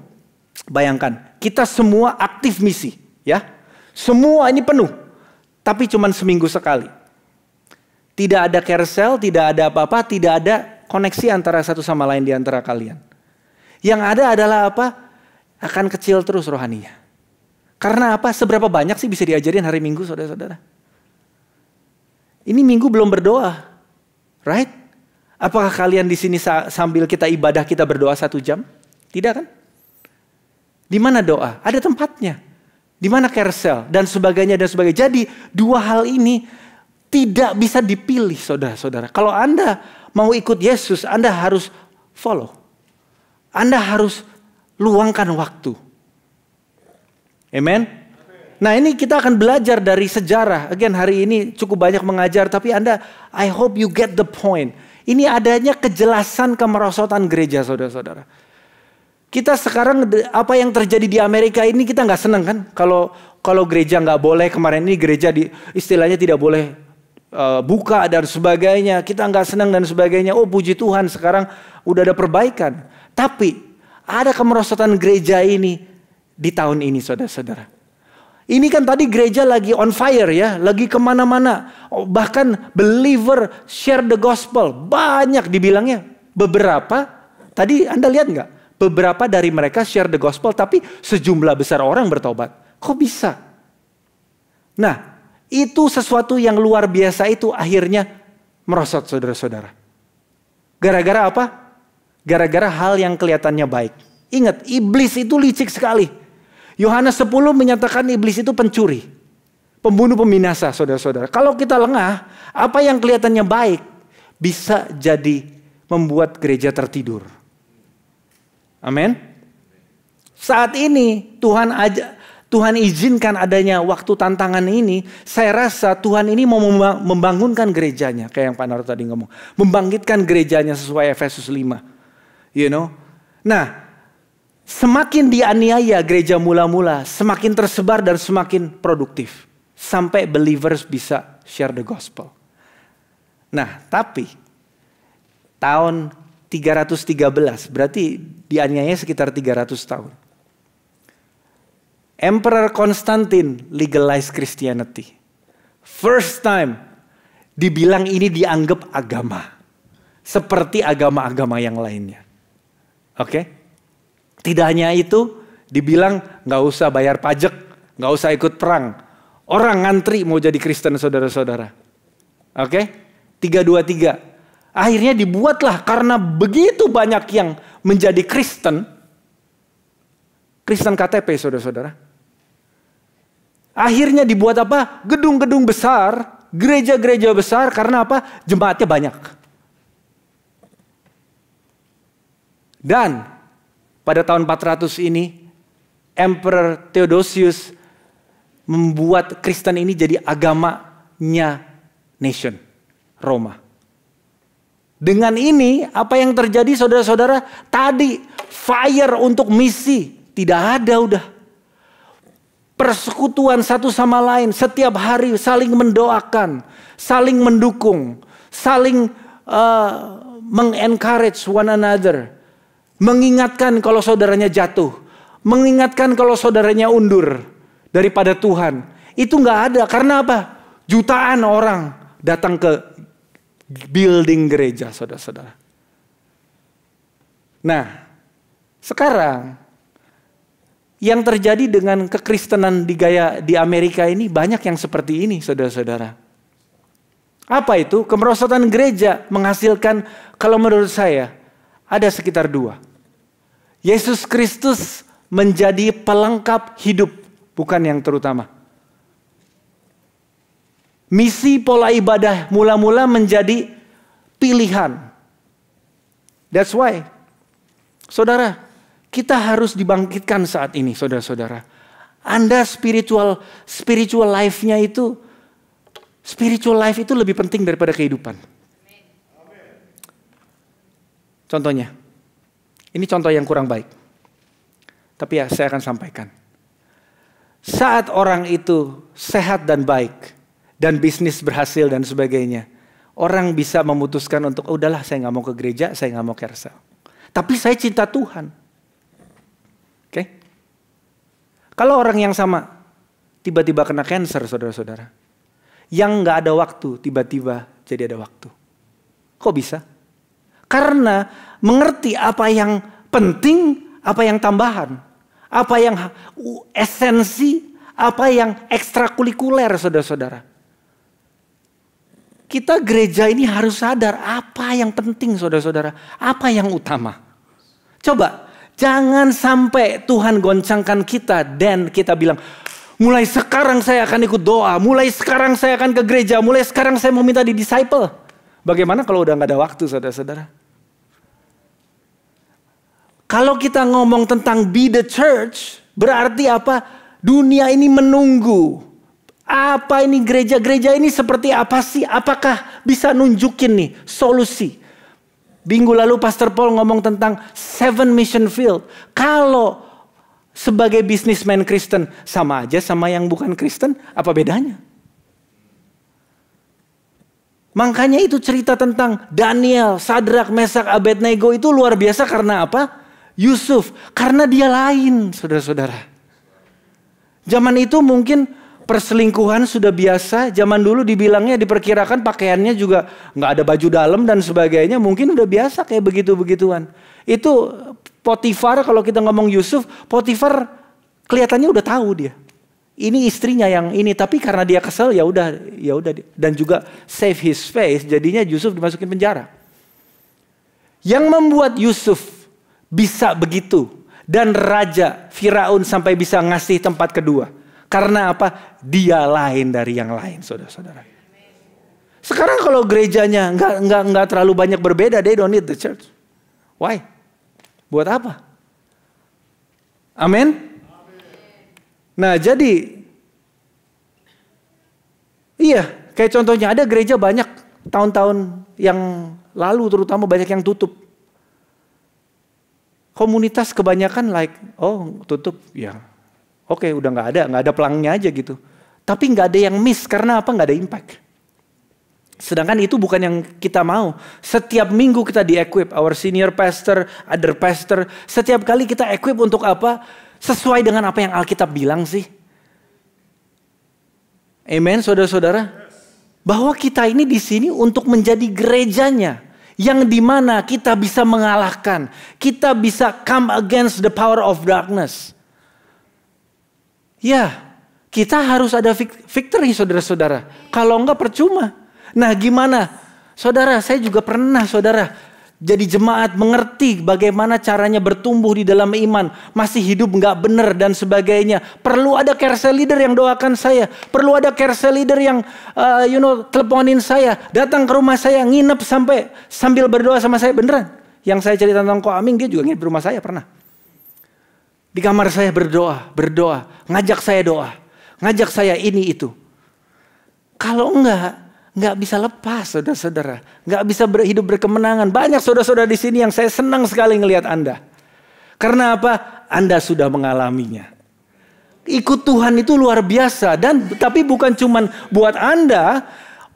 Bayangkan, kita semua aktif misi. Ya, semua ini penuh, tapi cuma seminggu sekali. Tidak ada Carousel, tidak ada apa-apa, tidak ada koneksi antara satu sama lain di antara kalian. Yang ada adalah apa? Akan kecil terus rohaninya. Karena apa? Seberapa banyak sih bisa diajarin hari Minggu, saudara-saudara? Ini Minggu belum berdoa, right? Apakah kalian di sini sambil kita ibadah kita berdoa 1 jam? Tidak kan? Di mana doa? Ada tempatnya. Di mana Carousel dan sebagainya dan sebagainya. Jadi dua hal ini tidak bisa dipilih saudara-saudara. Kalau Anda mau ikut Yesus, Anda harus follow. Anda harus luangkan waktu. Amen. Nah ini kita akan belajar dari sejarah. Again hari ini cukup banyak mengajar, tapi I hope you get the point. Ini adanya kejelasan kemerosotan gereja, saudara-saudara. Kita sekarang apa yang terjadi di Amerika ini kita nggak senang kan? Kalau gereja nggak boleh, kemarin ini gereja istilahnya tidak boleh buka dan sebagainya. Kita nggak senang dan sebagainya. Oh puji Tuhan sekarang udah ada perbaikan. Tapi ada kemerosotan gereja ini di tahun ini, saudara-saudara. Ini kan tadi gereja lagi on fire ya, lagi kemana-mana. Bahkan believer share the gospel. Banyak dibilangnya. Beberapa, tadi Anda lihat nggak? Beberapa dari mereka share the gospel, tapi sejumlah besar orang bertobat. Kok bisa? Nah, itu sesuatu yang luar biasa itu akhirnya merosot saudara-saudara. Gara-gara apa? Gara-gara hal yang kelihatannya baik. Ingat, iblis itu licik sekali. Yohanes 10 menyatakan iblis itu pencuri. Pembunuh pembinasa saudara-saudara. Kalau kita lengah, apa yang kelihatannya baik bisa jadi membuat gereja tertidur. Amin. Saat ini Tuhan izinkan adanya waktu tantangan ini. Saya rasa Tuhan ini mau membangunkan gerejanya. Kayak yang Pak Naro tadi ngomong. Membangkitkan gerejanya sesuai Efesus 5. You know. Nah. Semakin dianiaya gereja mula-mula, semakin tersebar dan semakin produktif. Sampai believers bisa share the gospel. Nah, tapi tahun 313, berarti dianiaya sekitar 300 tahun. Emperor Constantine legalize Christianity. First time dibilang ini dianggap agama. Seperti agama-agama yang lainnya. Oke? Tidak hanya itu, dibilang nggak usah bayar pajak, nggak usah ikut perang. Orang ngantri mau jadi Kristen saudara-saudara. Oke? 323. Akhirnya dibuatlah karena begitu banyak yang menjadi Kristen. Kristen KTP saudara-saudara. Akhirnya dibuat apa? Gedung-gedung besar, gereja-gereja besar karena apa? Jemaatnya banyak. Dan pada tahun 400 ini, Emperor Theodosius membuat Kristen ini jadi agamanya nation, Roma. Dengan ini, apa yang terjadi saudara-saudara? Tadi, fire untuk misi, tidak ada udah. Persekutuan satu sama lain, setiap hari saling mendoakan, saling mendukung, saling mengencourage one another. Mengingatkan kalau saudaranya jatuh. Mengingatkan kalau saudaranya undur daripada Tuhan. Itu nggak ada. Karena apa? Jutaan orang datang ke building gereja, saudara-saudara. Nah, sekarang yang terjadi dengan kekristenan di Amerika ini banyak yang seperti ini, saudara-saudara. Apa itu? Kemerosotan gereja menghasilkan, kalau menurut saya, ada sekitar 2. Yesus Kristus menjadi pelengkap hidup, bukan yang terutama. Misi pola ibadah mula-mula menjadi pilihan. That's why, saudara, kita harus dibangkitkan saat ini, saudara-saudara. Anda spiritual life-nya itu, spiritual life itu lebih penting daripada kehidupan. Contohnya. Ini contoh yang kurang baik. Tapi ya saya akan sampaikan. Saat orang itu sehat dan baik. Dan bisnis berhasil dan sebagainya. Orang bisa memutuskan untuk, oh, udahlah saya gak mau ke gereja, saya gak mau carousel. Tapi saya cinta Tuhan. Oke? Kalau orang yang sama, tiba-tiba kena cancer saudara-saudara. Yang gak ada waktu, tiba-tiba jadi ada waktu. Kok bisa? Karena mengerti apa yang penting, apa yang tambahan. Apa yang esensi, apa yang ekstrakurikuler saudara-saudara. Kita gereja ini harus sadar apa yang penting saudara-saudara. Apa yang utama. Coba, jangan sampai Tuhan goncangkan kita dan kita bilang, mulai sekarang saya akan ikut doa, mulai sekarang saya akan ke gereja, mulai sekarang saya mau minta di disciple. Bagaimana kalau udah gak ada waktu saudara-saudara? Kalau kita ngomong tentang be the church, berarti apa? Dunia ini menunggu. Apa ini gereja-gereja ini seperti apa sih? Apakah bisa nunjukin nih solusi? Minggu lalu Pastor Paul ngomong tentang 7 mission field. Kalau sebagai businessman Kristen sama aja sama yang bukan Kristen, apa bedanya? Makanya itu cerita tentang Daniel, Sadrak, Mesak, Abednego itu luar biasa karena apa? Yusuf, karena dia lain, saudara-saudara. Zaman itu mungkin perselingkuhan sudah biasa. Zaman dulu dibilangnya, diperkirakan pakaiannya juga nggak ada baju dalam dan sebagainya. Mungkin udah biasa kayak begitu-begituan. Itu Potifar, kalau kita ngomong Yusuf, Potifar kelihatannya udah tahu dia. Ini istrinya yang ini, tapi karena dia kesel ya udah dan juga save his face, jadinya Yusuf dimasukin penjara. Yang membuat Yusuf bisa begitu dan Raja Firaun sampai bisa ngasih tempat kedua. Karena apa? Dia lain dari yang lain, saudara-saudara. Sekarang kalau gerejanya nggak terlalu banyak berbeda, they don't need the church. Why? Buat apa? Amin. Nah jadi, iya kayak contohnya ada gereja banyak tahun-tahun yang lalu terutama banyak yang tutup. Komunitas kebanyakan tutup ya. Oke, udah nggak ada pelangnya aja gitu. Tapi nggak ada yang miss karena apa? Nggak ada impact. Sedangkan itu bukan yang kita mau. Setiap minggu kita di-equip, our senior pastor, other pastor, setiap kali kita equip untuk apa? Sesuai dengan apa yang Alkitab bilang sih. Amen, saudara-saudara. Bahwa kita ini di sini untuk menjadi gerejanya. Yang dimana kita bisa mengalahkan. Kita bisa come against the power of darkness. Ya, kita harus ada victory, saudara-saudara. Kalau enggak percuma. Nah gimana? Saudara, saya juga pernah jadi jemaat, mengerti bagaimana caranya bertumbuh di dalam iman. Masih hidup nggak benar dan sebagainya. Perlu ada care cell leader yang doakan saya. Perlu ada care cell leader yang teleponin saya. Datang ke rumah saya, nginep sambil berdoa sama saya. Beneran. Yang saya cerita tentang Ko Aming, dia juga nginep di rumah saya pernah. Di kamar saya berdoa. Ngajak saya doa. Ngajak saya ini itu. Kalau nggak bisa lepas, saudara-saudara. Nggak bisa hidup berkemenangan. Banyak saudara-saudara di sini yang saya senang sekali ngelihat Anda. Karena apa? Anda sudah mengalaminya. Ikut Tuhan itu luar biasa. Tapi bukan cuman buat Anda.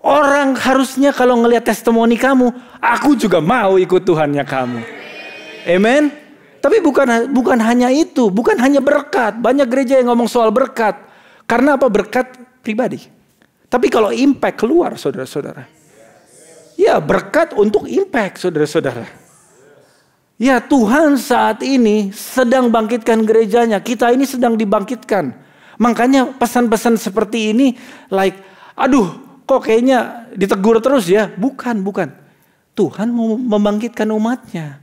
Orang harusnya kalau ngelihat testimoni kamu, aku juga mau ikut Tuhannya kamu. Amen. Tapi bukan hanya itu. Bukan hanya berkat. Banyak gereja yang ngomong soal berkat. Karena apa? Berkat pribadi. Tapi kalau impact keluar, saudara-saudara. Ya, berkat untuk impact, saudara-saudara. Ya, Tuhan saat ini sedang bangkitkan gerejanya. Kita ini sedang dibangkitkan. Makanya pesan-pesan seperti ini, aduh, kok kayaknya ditegur terus ya. Bukan. Tuhan mau membangkitkan umatnya.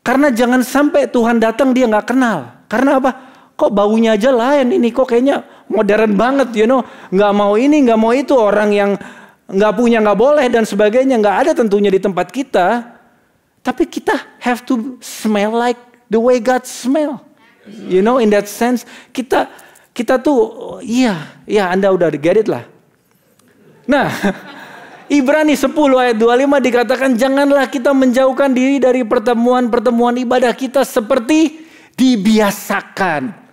Karena jangan sampai Tuhan datang dia gak kenal. Karena apa? Kok baunya aja lain ini, kok kayaknya modern banget, nggak mau ini, nggak mau itu, orang yang nggak punya nggak boleh dan sebagainya, nggak ada tentunya di tempat kita. Tapi kita have to smell like the way God smell, in that sense kita tuh, iya Anda udah get it lah. Nah, Ibrani 10 ayat 25 dikatakan janganlah kita menjauhkan diri dari pertemuan ibadah kita seperti dibiasakan.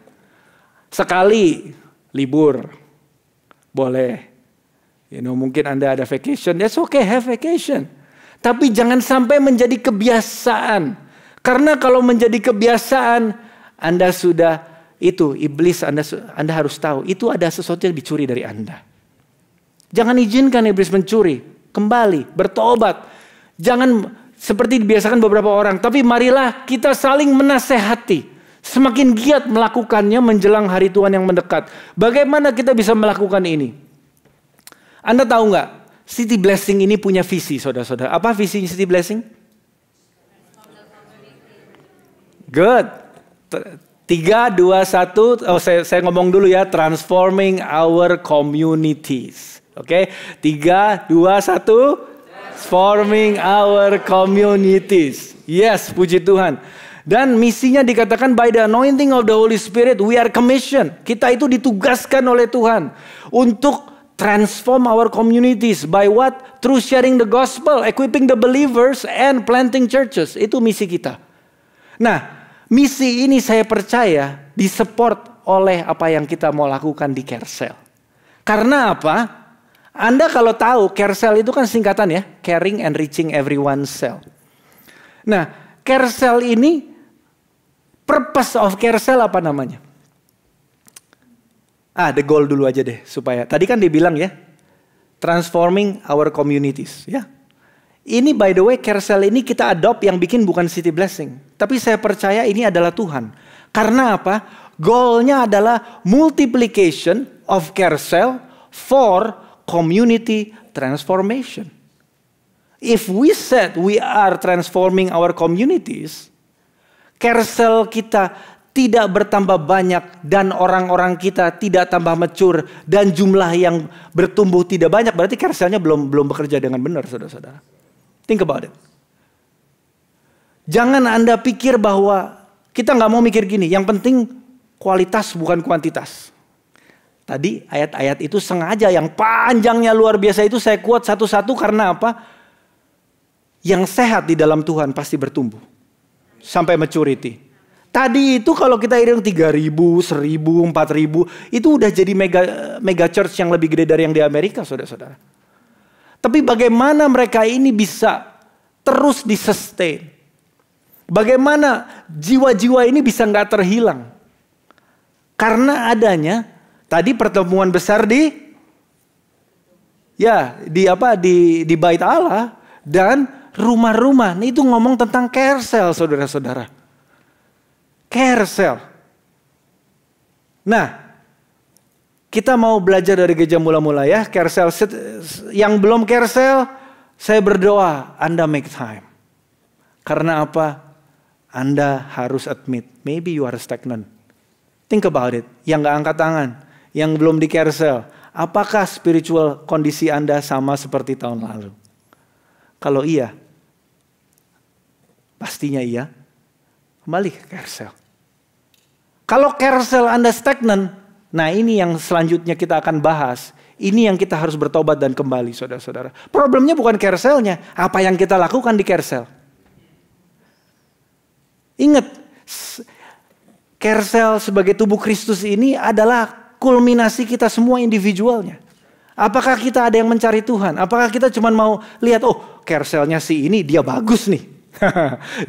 Sekali libur boleh, mungkin Anda ada vacation, that's okay, have vacation. Tapi jangan sampai menjadi kebiasaan. Karena kalau menjadi kebiasaan, Anda sudah iblis Anda harus tahu itu ada sesuatu yang dicuri dari Anda. Jangan izinkan iblis mencuri. Kembali bertobat. Jangan seperti dibiasakan beberapa orang, tapi marilah kita saling menasehati. Semakin giat melakukannya menjelang hari Tuhan yang mendekat. Bagaimana kita bisa melakukan ini? Anda tahu nggak? City Blessing ini punya visi, saudara-saudara. Apa visi City Blessing? Good. 3, 2, 1. Saya ngomong dulu ya. Transforming our communities. Oke. 3, 2, 1. Transforming our communities. Yes, puji Tuhan. Dan misinya dikatakan by the anointing of the Holy Spirit we are commissioned. Kita itu ditugaskan oleh Tuhan untuk transform our communities by what? Through sharing the gospel, equipping the believers and planting churches. Itu misi kita. Nah, misi ini saya percaya disupport oleh apa yang kita mau lakukan di Carousel. Karena apa? Anda kalau tahu Carousel itu kan singkatan ya, caring and reaching everyone's cell. Nah, Carousel ini purpose of Carousel apa namanya? The goal dulu aja deh supaya tadi kan dibilang ya, transforming our communities ya. Ini by the way Carousel ini kita adopt yang bikin bukan City Blessing, tapi saya percaya ini adalah Tuhan. Karena apa? Goalnya adalah multiplication of Carousel for community transformation. If we said we are transforming our communities, Carousel kita tidak bertambah banyak dan orang-orang kita tidak tambah mature dan jumlah yang bertumbuh tidak banyak, berarti Carouselnya belum bekerja dengan benar, saudara-saudara. Think about it. Jangan Anda pikir bahwa kita nggak mau mikir gini, yang penting kualitas bukan kuantitas. Tadi ayat-ayat itu sengaja yang panjangnya luar biasa itu saya quote satu-satu karena apa? Yang sehat di dalam Tuhan pasti bertumbuh sampai maturity. Tadi itu kalau kita hitung 3.000, 1.000, 4.000 itu udah jadi mega church yang lebih gede dari yang di Amerika, saudara-saudara. Tapi bagaimana mereka ini bisa terus di-sustain? Bagaimana jiwa-jiwa ini bisa nggak terhilang? Karena adanya tadi pertemuan besar di Bait Allah dan rumah-rumah. Ini itu ngomong tentang Carousel, saudara-saudara. Carousel. Nah, kita mau belajar dari gereja mula-mula ya. Carousel. Yang belum Carousel, saya berdoa Anda make time. Karena apa? Anda harus admit, maybe you are stagnant. Think about it. Yang gak angkat tangan, yang belum di Carousel, apakah spiritual kondisi Anda sama seperti tahun lalu? Kalau iya, pastinya iya, kembali ke Carousel. Kalau Carousel Anda stagnan, nah ini yang selanjutnya kita akan bahas. Ini yang kita harus bertobat dan kembali, saudara-saudara. Problemnya bukan Carouselnya, apa yang kita lakukan di Carousel. Ingat, Carousel sebagai tubuh Kristus ini adalah kulminasi kita semua individualnya. Apakah kita ada yang mencari Tuhan? Apakah kita cuma mau lihat, Carouselnya si ini dia bagus nih.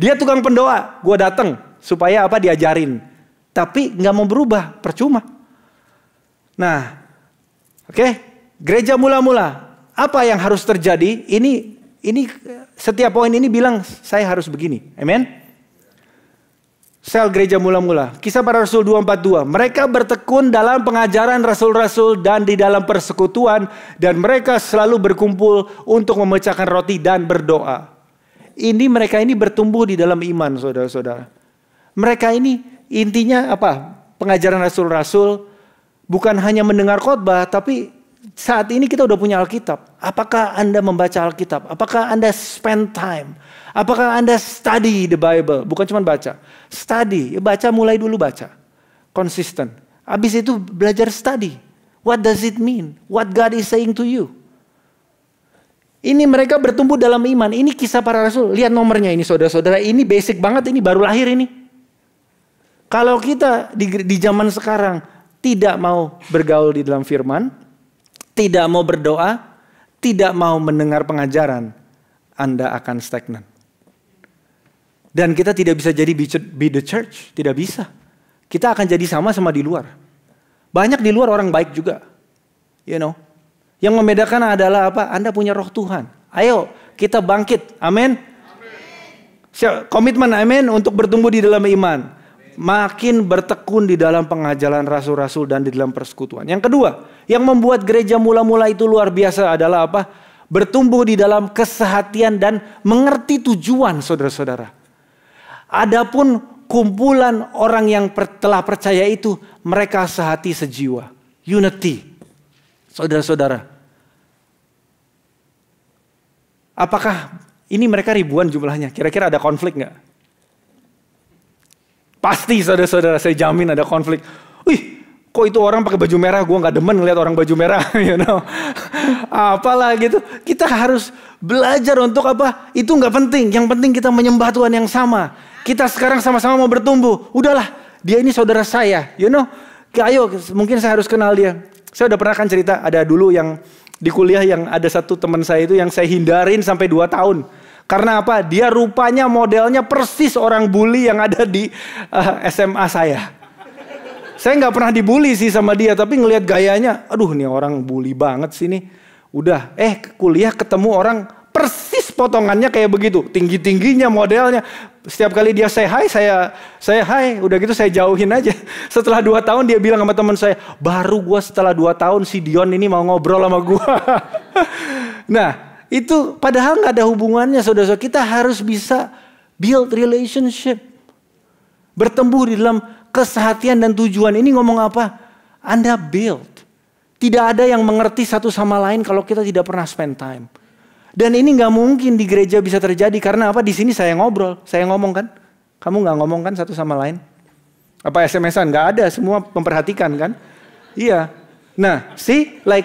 Dia tukang pendoa, gue datang supaya apa diajarin. Tapi nggak mau berubah, percuma. Nah, oke, gereja mula-mula. Apa yang harus terjadi? Ini setiap poin ini bilang saya harus begini. Amen. Sel gereja mula-mula. Kisah Para Rasul 2:42. Mereka bertekun dalam pengajaran rasul-rasul dan di dalam persekutuan. Dan mereka selalu berkumpul untuk memecahkan roti dan berdoa. Mereka ini bertumbuh di dalam iman, saudara-saudara. Mereka ini intinya apa? Pengajaran rasul-rasul. Bukan hanya mendengar khotbah, tapi saat ini kita udah punya Alkitab. Apakah Anda membaca Alkitab? Apakah Anda spend time? Apakah Anda study the Bible? Bukan cuma baca. Study. Baca mulai dulu baca. Konsisten. Habis itu belajar study. What does it mean? What God is saying to you? Ini mereka bertumbuh dalam iman. Ini Kisah Para Rasul. Lihat nomornya ini saudara-saudara. Ini basic banget. Ini baru lahir ini. Kalau kita di zaman sekarang tidak mau bergaul di dalam firman, tidak mau berdoa, tidak mau mendengar pengajaran, Anda akan stagnan. Dan kita tidak bisa jadi be the church. Tidak bisa. Kita akan jadi sama di luar. Banyak di luar orang baik juga. You know. Yang membedakan adalah apa? Anda punya roh Tuhan. Ayo kita bangkit. Amin. Komitmen amin untuk bertumbuh di dalam iman. Makin bertekun di dalam pengajaran rasul-rasul dan di dalam persekutuan. Yang kedua, yang membuat gereja mula-mula itu luar biasa adalah apa? Bertumbuh di dalam kesehatian dan mengerti tujuan, saudara-saudara. Adapun kumpulan orang yang telah percaya itu, mereka sehati sejiwa. Unity. Saudara-saudara. Apakah ini mereka ribuan jumlahnya? Kira-kira ada konflik nggak? Pasti saudara-saudara, saya jamin ada konflik. Wih, kok itu orang pakai baju merah, gue gak demen ngeliat orang baju merah, you know. Apalah gitu. Kita harus belajar untuk apa? Itu gak penting. Yang penting kita menyembah Tuhan yang sama. Kita sekarang sama-sama mau bertumbuh. Udahlah, dia ini saudara saya, you know. Ayo, mungkin saya harus kenal dia. Saya udah pernah kan cerita, ada dulu yang di kuliah yang ada satu teman saya itu yang saya hindarin sampai 2 tahun. Karena apa? Dia rupanya modelnya persis orang bully yang ada di SMA saya. Saya nggak pernah dibully sih sama dia, tapi ngelihat gayanya, aduh nih orang bully banget sih nih. Udah, kuliah ketemu orang persis potongannya kayak begitu, tinggi-tingginya modelnya. Setiap kali dia say hi, saya hi, udah gitu saya jauhin aja. Setelah 2 tahun dia bilang sama teman saya, baru gua setelah 2 tahun si Dion ini mau ngobrol sama gua. Nah, itu padahal nggak ada hubungannya, saudara-saudara. Kita harus bisa build relationship, bertumbuh di dalam kesehatian dan tujuan. Ini ngomong apa? Anda build. Tidak ada yang mengerti satu sama lain kalau kita tidak pernah spend time. Dan ini nggak mungkin di gereja bisa terjadi karena apa? Di sini saya ngobrol, saya ngomong kan. Kamu nggak ngomong kan satu sama lain? Apa SMS-an? Nggak ada, semua memperhatikan kan? Iya. Nah,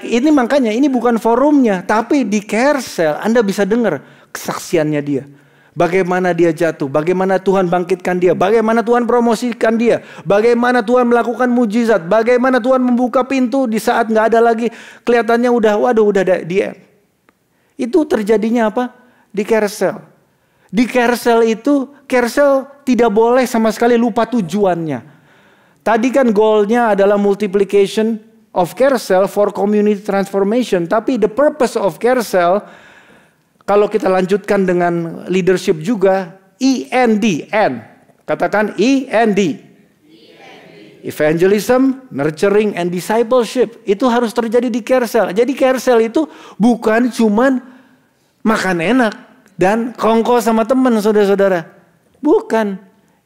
ini makanya ini bukan forumnya, tapi di Carousel Anda bisa dengar kesaksiannya dia. Bagaimana dia jatuh, bagaimana Tuhan bangkitkan dia, bagaimana Tuhan promosikan dia, bagaimana Tuhan melakukan mujizat, bagaimana Tuhan membuka pintu di saat nggak ada lagi, kelihatannya udah dia. Itu terjadinya apa? Di Carousel. Di Carousel itu, Carousel tidak boleh sama sekali lupa tujuannya. Tadi kan goalnya adalah multiplication of Carousel for community transformation. Tapi the purpose of Carousel, kalau kita lanjutkan dengan leadership juga, END. Katakan END. Evangelism, nurturing, and discipleship. Itu harus terjadi di Carousel. Jadi Carousel itu bukan cuman makan enak dan kongko sama teman, saudara-saudara. Bukan.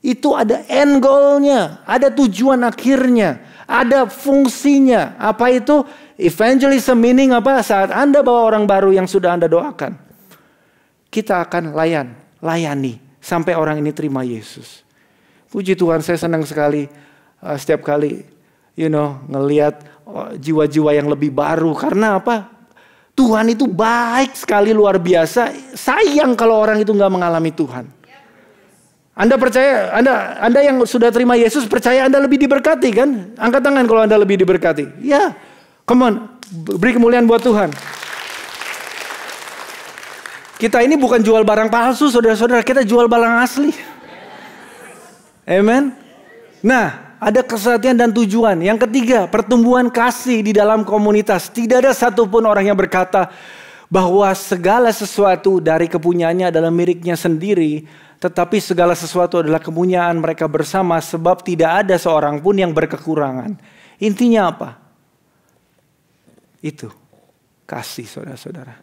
Itu ada end goalnya, ada tujuan akhirnya, ada fungsinya. Apa itu? Evangelism meaning apa? Saat Anda bawa orang baru yang sudah Anda doakan, kita akan layani sampai orang ini terima Yesus. Puji Tuhan, saya senang sekali setiap kali ngelihat jiwa-jiwa yang lebih baru. Karena apa? Tuhan itu baik sekali, luar biasa. Sayang kalau orang itu nggak mengalami Tuhan. Anda percaya, Anda yang sudah terima Yesus percaya Anda lebih diberkati kan? Angkat tangan kalau Anda lebih diberkati. Ya, come on, beri kemuliaan buat Tuhan. Kita ini bukan jual barang palsu, saudara-saudara, kita jual barang asli. Amen. Nah, ada kesehatan dan tujuan. Yang ketiga, pertumbuhan kasih di dalam komunitas. Tidak ada satupun orang yang berkata bahwa segala sesuatu dari kepunyaannya adalah miliknya sendiri. Tetapi segala sesuatu adalah kepunyaan mereka bersama. Sebab tidak ada seorang pun yang berkekurangan. Intinya apa? Itu kasih, saudara-saudara.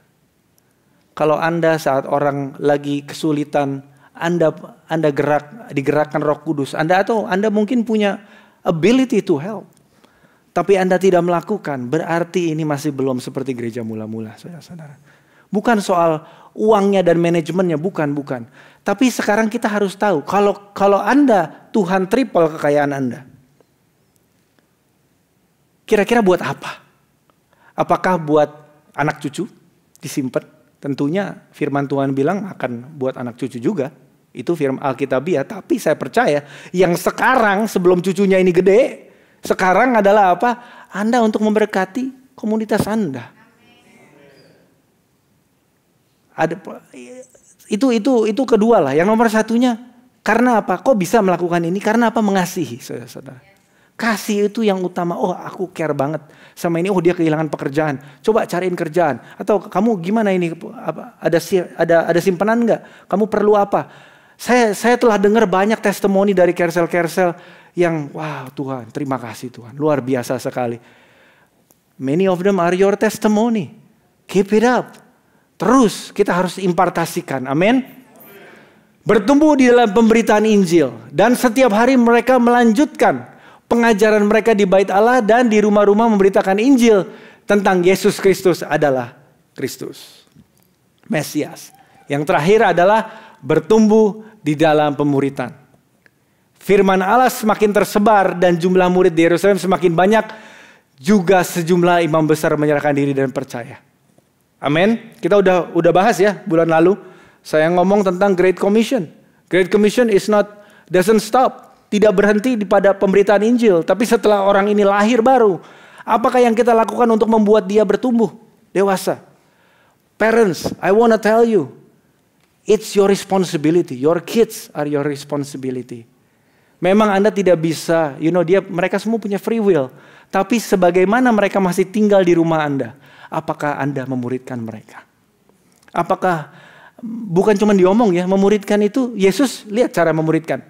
Kalau Anda saat orang lagi kesulitan, Anda digerakkan Roh Kudus. Anda mungkin punya ability to help. Tapi Anda tidak melakukan, berarti ini masih belum seperti gereja mula-mula, saudara-saudara. Bukan soal uangnya dan manajemennya, bukan. Tapi sekarang kita harus tahu, kalau Anda, Tuhan triple kekayaan Anda. Kira-kira buat apa? Apakah buat anak cucu disimpan? Tentunya firman Tuhan bilang akan buat anak cucu juga. Itu firman Alkitabiah. Tapi saya percaya yang sekarang sebelum cucunya ini gede, sekarang adalah apa? Anda untuk memberkati komunitas Anda. Itu kedua lah. Yang nomor satunya, karena apa? Kok bisa melakukan ini? Karena apa? Mengasihi, saudara-saudara. Kasih itu yang utama. Oh, aku care banget sama ini. Oh, dia kehilangan pekerjaan. Coba cariin kerjaan. Atau kamu gimana ini? Ada simpanan nggak? Kamu perlu apa? Saya telah dengar banyak testimoni dari Carousel yang, wow Tuhan, terima kasih Tuhan. Luar biasa sekali. Many of them are your testimony. Keep it up. Terus kita harus impartasikan. Amin. Bertumbuh di dalam pemberitaan Injil. Dan setiap hari mereka melanjutkan pengajaran mereka di bait Allah dan di rumah-rumah memberitakan Injil tentang Yesus Kristus adalah Kristus, Mesias. Yang terakhir adalah bertumbuh di dalam pemuritan. Firman Allah semakin tersebar dan jumlah murid di Yerusalem semakin banyak. Juga sejumlah imam besar menyerahkan diri dan percaya. Amin. Kita udah bahas ya bulan lalu. Saya ngomong tentang Great Commission. Great Commission doesn't stop. Tidak berhenti pada pemberitaan Injil. Tapi setelah orang ini lahir baru. Apakah yang kita lakukan untuk membuat dia bertumbuh dewasa? Parents, I want to tell you. It's your responsibility. Your kids are your responsibility. Memang Anda tidak bisa, mereka semua punya free will. Tapi sebagaimana mereka masih tinggal di rumah Anda, apakah Anda memuridkan mereka? Apakah, bukan cuma diomong ya, memuridkan itu, Yesus lihat cara memuridkan.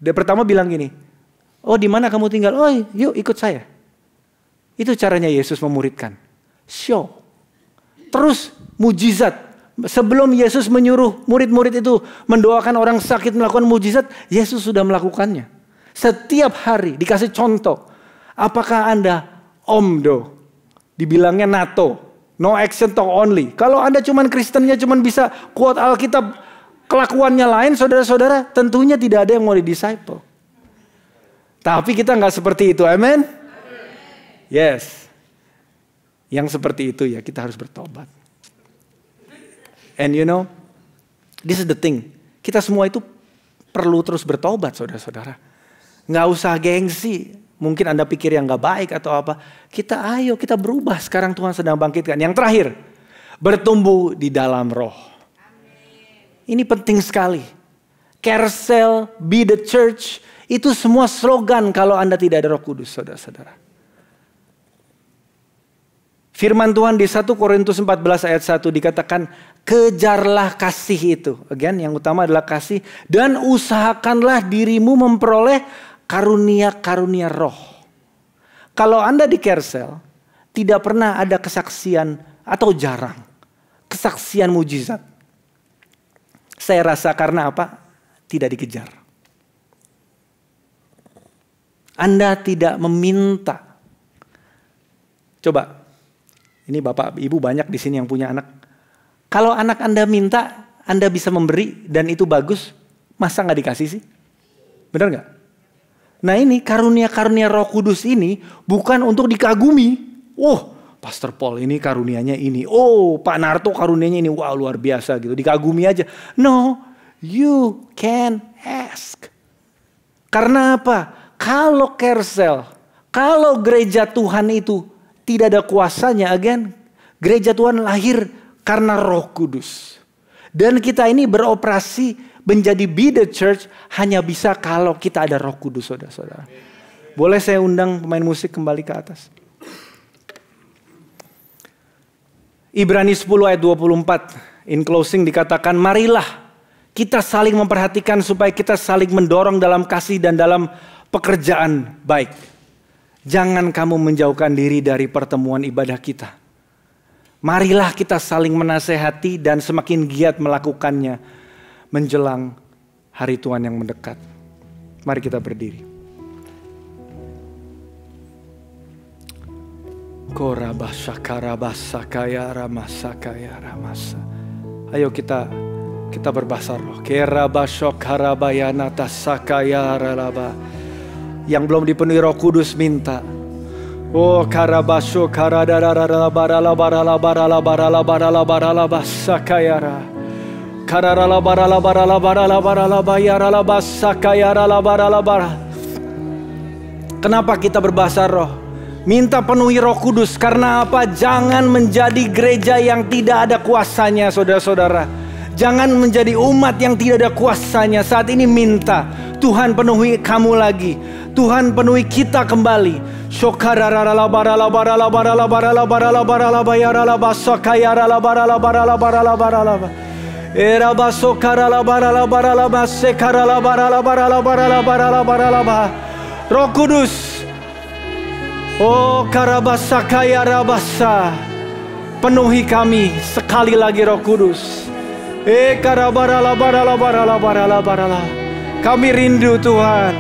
Dia pertama bilang gini, oh di mana kamu tinggal? Oh yuk ikut saya. Itu caranya Yesus memuridkan. Show. Terus mujizat. Sebelum Yesus menyuruh murid-murid itu mendoakan orang sakit melakukan mujizat, Yesus sudah melakukannya. Setiap hari dikasih contoh. Apakah Anda omdo? Dibilangnya NATO. No action talk only. Kalau Anda cuman Kristennya cuman bisa quote Alkitab, kelakuannya lain, saudara-saudara, tentunya tidak ada yang mau di-disciple. Tapi kita nggak seperti itu, amen? Yes. Yang seperti itu ya kita harus bertobat. And this is the thing. Kita semua itu perlu terus bertobat, saudara-saudara. Nggak usah gengsi. Mungkin Anda pikir yang gak baik atau apa. Kita berubah. Sekarang Tuhan sedang bangkitkan. Yang terakhir, bertumbuh di dalam roh. Ini penting sekali. Carousel, be the church. Itu semua slogan kalau Anda tidak ada Roh Kudus, saudara-saudara. Firman Tuhan di 1 Korintus 14 ayat 1 dikatakan, kejarlah kasih itu. Again, yang utama adalah kasih. Dan usahakanlah dirimu memperoleh karunia-karunia roh. Kalau Anda di Carousel, tidak pernah ada kesaksian atau jarang kesaksian mujizat. Saya rasa karena apa? Tidak dikejar. Anda tidak meminta. Coba, ini Bapak Ibu banyak di sini yang punya anak. Kalau anak Anda minta, Anda bisa memberi dan itu bagus, masa nggak dikasih sih? Benar nggak? Nah ini karunia-karunia Roh Kudus ini bukan untuk dikagumi. Oh, Pastor Paul ini karunianya ini. Oh, Pak Narto karunianya ini. Wah, luar biasa gitu. Dikagumi aja. No, you can ask. Karena apa? Kalau Carousel, kalau gereja Tuhan itu tidak ada kuasanya, again, gereja Tuhan lahir karena Roh Kudus. Dan kita ini beroperasi menjadi be the church hanya bisa kalau kita ada Roh Kudus, saudara-saudara. Boleh saya undang pemain musik kembali ke atas? Ibrani 10 ayat 24. In closing dikatakan, marilah kita saling memperhatikan supaya kita saling mendorong dalam kasih dan dalam pekerjaan baik. Jangan kamu menjauhkan diri dari pertemuan ibadah kita. Marilah kita saling menasehati dan semakin giat melakukannya menjelang hari Tuhan yang mendekat. Mari kita berdiri. Ayo kita berbahasa roh. Yang belum dipenuhi Roh Kudus minta. Oh karabasho karadara barala barala barala barala barala barala basakayara. Kararala barala barala barala barala bayarala basakayara barala barala. Kenapa kita berbahasa roh? Minta penuhi Roh Kudus. Karena apa? Jangan menjadi gereja yang tidak ada kuasanya, saudara-saudara. Jangan menjadi umat yang tidak ada kuasanya. Saat ini minta Tuhan penuhi kamu lagi. Tuhan penuhi kita kembali. Shokararala barala barala barala barala barala barala bayarala basakayara barala barala barala barala. Era basokarala barala barala basekarala barala barala barala barala barala ba. Roh Kudus. Oh karabasakaya rabasa. Penuhi kami sekali lagi Roh Kudus. Karabarala barala barala barala barala. Kami rindu Tuhan.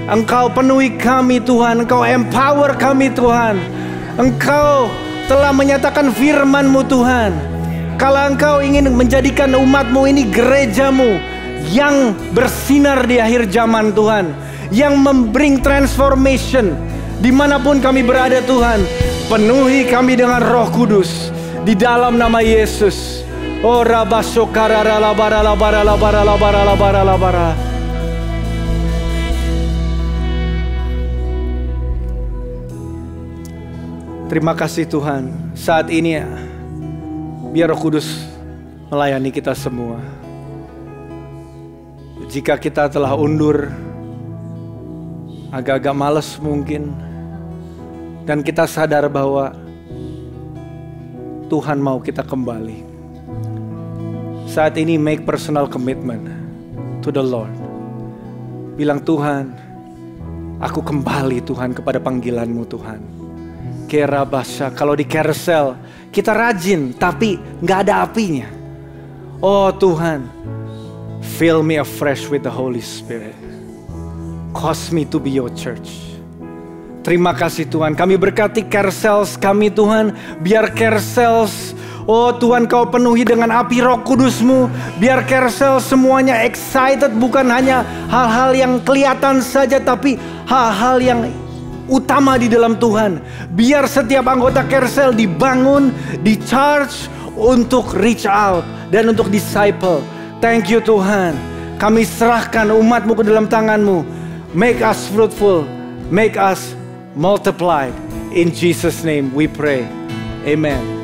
Engkau penuhi kami Tuhan. Engkau empower kami Tuhan. Engkau telah menyatakan firman-Mu Tuhan. Kalau Engkau ingin menjadikan umat-Mu ini gerejamu yang bersinar di akhir zaman Tuhan, yang membring transformation dimanapun kami berada Tuhan. Penuhi kami dengan Roh Kudus di dalam nama Yesus. Oh rabasokara labara labara labara labara labara labara. Terima kasih Tuhan. Saat ini biar Roh Kudus melayani kita semua. Jika kita telah undur, agak-agak malas mungkin, dan kita sadar bahwa Tuhan mau kita kembali. Saat ini make personal commitment to the Lord. Bilang, Tuhan, aku kembali Tuhan kepada panggilan-Mu Tuhan. Kerabasha, kalau di carousel kita rajin tapi gak ada apinya. Oh Tuhan, fill me afresh with the Holy Spirit. Cause me to be your church. Terima kasih Tuhan, kami berkati carousels kami Tuhan. Biar carousels, oh Tuhan, Kau penuhi dengan api Roh Kudus-Mu. Biar carousel semuanya excited, bukan hanya hal-hal yang kelihatan saja, tapi hal-hal yang utama di dalam Tuhan. Biar setiap anggota carousel dibangun, di-charge untuk reach out dan untuk disciple. Thank you Tuhan. Kami serahkan umat-Mu ke dalam tangan-Mu. Make us fruitful, make us multiplied. In Jesus' name we pray. Amen.